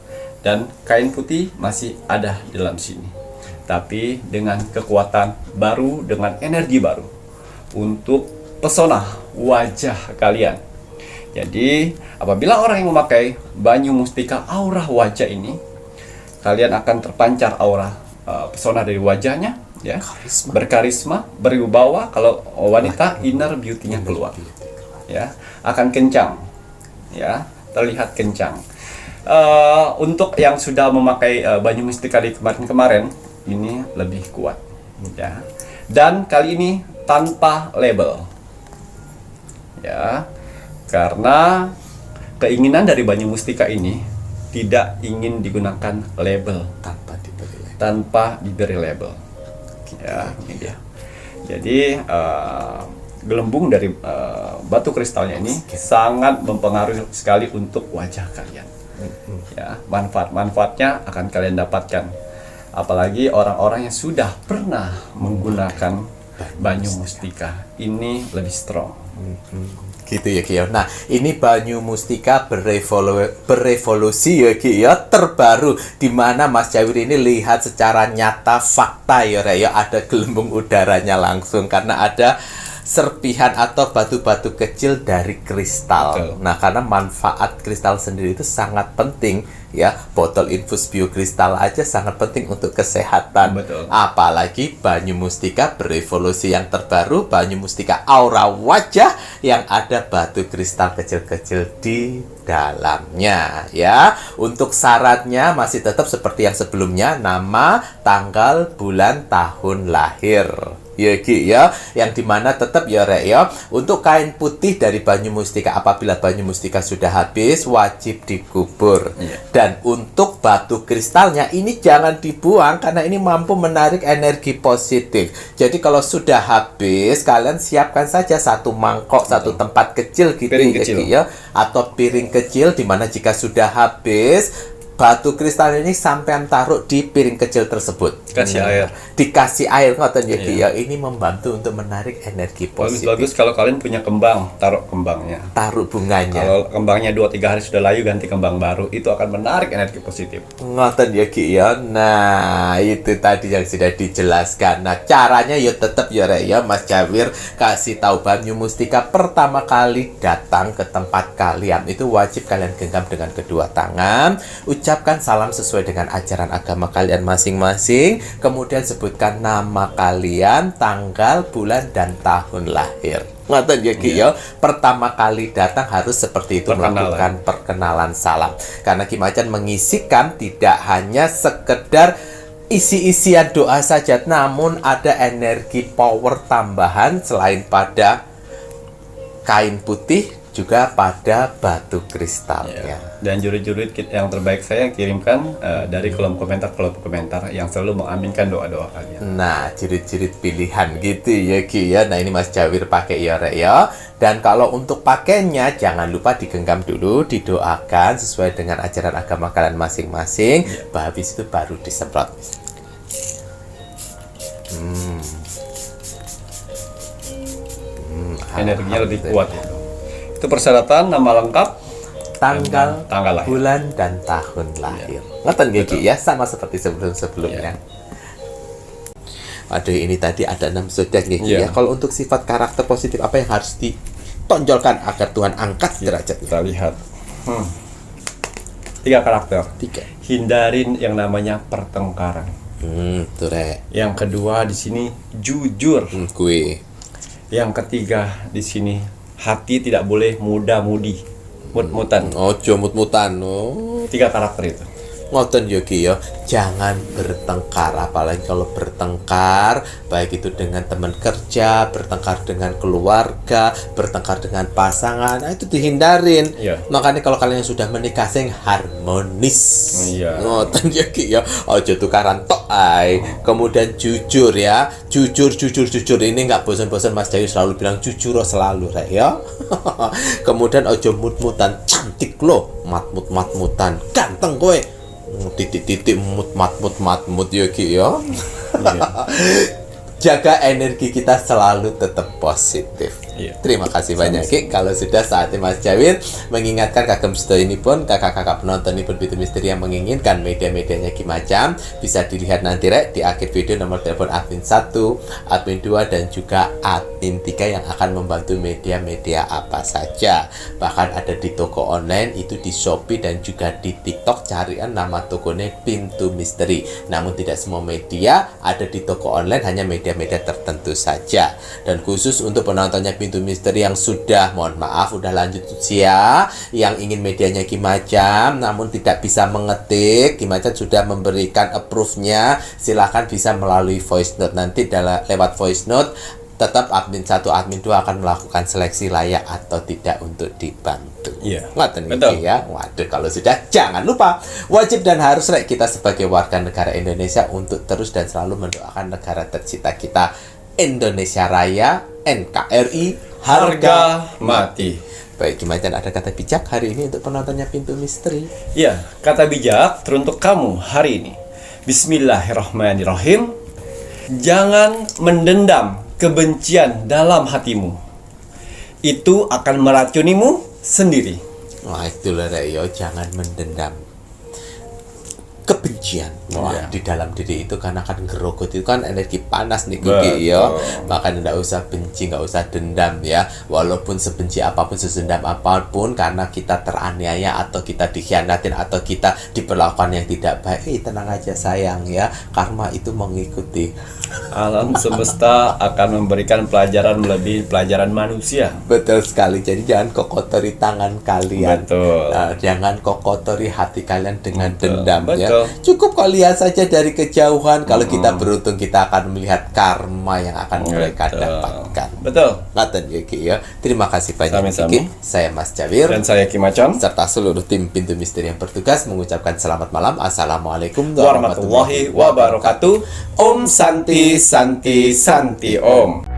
dan kain putih masih ada di dalam sini. Tapi dengan kekuatan baru, dengan energi baru untuk pesona wajah kalian. Jadi apabila orang yang memakai banyu mustika aura wajah ini, kalian akan terpancar aura pesona dari wajahnya, ya, berkarisma, berwibawa. Kalau wanita, inner beauty-nya keluar, ya, akan kencang, ya, terlihat kencang. Untuk yang sudah memakai banyu mustika di kemarin-kemarin, ini lebih kuat, ya, dan kali ini tanpa label, ya, karena keinginan dari banyu mustika ini tidak ingin digunakan label, tanpa diberi label. Ya, ini dia. Jadi gelembung dari batu kristalnya ini sangat mempengaruhi sekali untuk wajah kalian. Ya, manfaatnya akan kalian dapatkan. Apalagi orang-orang yang sudah pernah menggunakan banyu mustika, ini lebih strong. Gitu ya Ki ya. Nah, ini banyu mustika berevolusi ya Ki ya, terbaru, di mana Mas Jawir ini lihat secara nyata fakta ya Rek ya, ada gelembung udaranya langsung karena ada serpihan atau batu-batu kecil dari kristal. Betul. Nah, karena manfaat kristal sendiri itu sangat penting ya. Botol infus biokristal aja sangat penting untuk kesehatan. Betul. Apalagi banyu mustika berevolusi yang terbaru, banyu mustika aura wajah yang ada batu kristal kecil-kecil di dalamnya ya. Untuk syaratnya masih tetap seperti yang sebelumnya, nama, tanggal, bulan, tahun lahir. Ya Ki ya, yang dimana tetap ya Rek ya, untuk kain putih dari banyu mustika apabila banyu mustika sudah habis wajib dikubur. Dan untuk batu kristalnya ini jangan dibuang karena ini mampu menarik energi positif. Jadi kalau sudah habis, kalian siapkan saja satu mangkok, satu tempat kecil gitu Piring ya kecil. Ki ya, atau piring kecil, dimana jika sudah habis batu kristal ini sampean taruh di piring kecil tersebut. Kasih air. Dikasih air ngoten ya Ki ya. Ini membantu untuk menarik energi positif. Bagus-bagus kalau kalian punya kembang, taruh kembangnya. Taruh bunganya. Kalau kembangnya 2-3 hari sudah layu, ganti kembang baru, itu akan menarik energi positif. Ngoten ya Ki ya. Nah, itu tadi yang sudah dijelaskan. Nah, caranya ya tetap ya Rek ya, Mas Jawir kasih tahu banyu mustika pertama kali datang ke tempat kalian itu wajib kalian genggam dengan kedua tangan, ucapkan salam sesuai dengan ajaran agama kalian masing-masing, kemudian sebutkan nama kalian, tanggal, bulan, dan tahun lahir. Ngoten ya Ki ya. Pertama kali datang harus seperti itu, melakukan perkenalan salam. Karena Ki Macan mengisikan tidak hanya sekedar isi-isian doa saja, namun ada energi power tambahan selain pada kain putih, juga pada batu kristalnya. Dan jurid-jurid yang terbaik saya kirimkan dari kolom komentar yang selalu mengaminkan doa-doa kalian. Nah, jurid-jurid pilihan gitu ya Ki ya. Nah, ini Mas Jawir pakai ya Rek ya. Dan kalau untuk pakainya jangan lupa digenggam dulu, didoakan sesuai dengan ajaran agama kalian masing-masing. Habis itu baru disemprot. Energinya lebih kuat itu. Itu persyaratan, nama lengkap, tanggal lahir, bulan, dan tahun lahir. Ngoten nggih Ki ya, sama seperti sebelum-sebelumnya. Aduh, ini tadi ada 6 zodiak nggih Ki ya. Kalau untuk sifat karakter positif apa yang harus ditonjolkan agar Tuhan angkat derajatnya? Kita lihat. 3 karakter. 3. Hindarin yang namanya pertengkaran. Tuh Rek. Yang kedua di sini jujur. Gue. Yang ketiga di sini hati tidak boleh muda-mudi, mut-mutan. Ojo mut-mutan. Oh. 3 karakter itu. Ngoten yo Ki yo, jangan bertengkar, apalagi kalau bertengkar baik itu dengan teman kerja, bertengkar dengan keluarga, bertengkar dengan pasangan, nah, itu dihindarin. Iya. Makanya kalau kalian sudah menikah sing harmonis. Iya. Ngoten yo Ki yo, ojo tukaran tok ay. Kemudian jujur ya, jujur ini nggak bosan-bosan Mas Jayu selalu bilang jujur selalu rek ya. Kemudian ojo mut-mutan, cantik loh, matmutan, ganteng kowe. Titik-titik matmut yo Ki yo. Jaga energi kita selalu tetap positif. Iya. Terima kasih banyak Ki. Kalau sudah saatnya Mas Jawir mengingatkan kagem sedo ini pun kakak-kakak penonton ini pun Pintu Misteri yang menginginkan media-medianya Ki Macam bisa dilihat nanti rek di akhir video nomor telepon admin 1, admin 2 dan juga admin 3 yang akan membantu media-media apa saja. Bahkan ada di toko online itu di Shopee dan juga di TikTok, carian nama tokonya Pintu Misteri. Namun tidak semua media ada di toko online, hanya media-media tertentu saja. Dan khusus untuk penontonnya Pintu Misteri yang sudah, mohon maaf, udah lanjut usia, yang ingin medianya Ki Macam namun tidak bisa mengetik, Ki Macam sudah memberikan approve-nya, silahkan bisa melalui voice note. Nanti lewat voice note tetap admin 1, admin 2 akan melakukan seleksi layak atau tidak untuk dibantu. Iya. Ngoten Betul. iki ya. Waduh, kalau sudah jangan lupa wajib dan harus rek kita sebagai warga negara Indonesia untuk terus dan selalu mendoakan negara tercinta kita Indonesia Raya, NKRI, Harga mati. Baik, Ki Macam ada kata bijak hari ini untuk penontonnya Pintu Misteri. Ya, kata bijak teruntuk kamu hari ini. Bismillahirrahmanirrahim. Jangan mendendam kebencian dalam hatimu. Itu akan meracunimu sendiri. Wah, itulah rek yo, jangan mendendam kebencian. Wah, Iya. di dalam diri itu karena kan gerogot itu kan energi panas nih Betul. Ki yo. Makanya enggak usah benci, enggak usah dendam ya. Walaupun sebenci apapun, sesendam apapun, karena kita teraniaya atau kita dikhianatin atau kita diperlakukan yang tidak baik, tenang aja sayang ya. Karma itu mengikuti. Alam semesta akan memberikan pelajaran melebihi pelajaran manusia. Betul sekali. Jadi jangan kok kotori tangan kalian. Betul. Nah, jangan kok kotori hati kalian dengan Betul. dendam ya. Betul. Cukup kau lihat saja dari kejauhan. Kalau kita beruntung kita akan melihat karma yang akan mereka Betul. dapatkan. Betul. Ngaten ya Ki ya. Terima kasih banyak Sami-sami. Ki. Saya Mas Jawir Dan saya Ki Macam. serta seluruh tim Pintu Misteri yang bertugas mengucapkan selamat malam. Assalamualaikum Warahmatullahi wabarakatuh. Om Santi Santi Santi Om.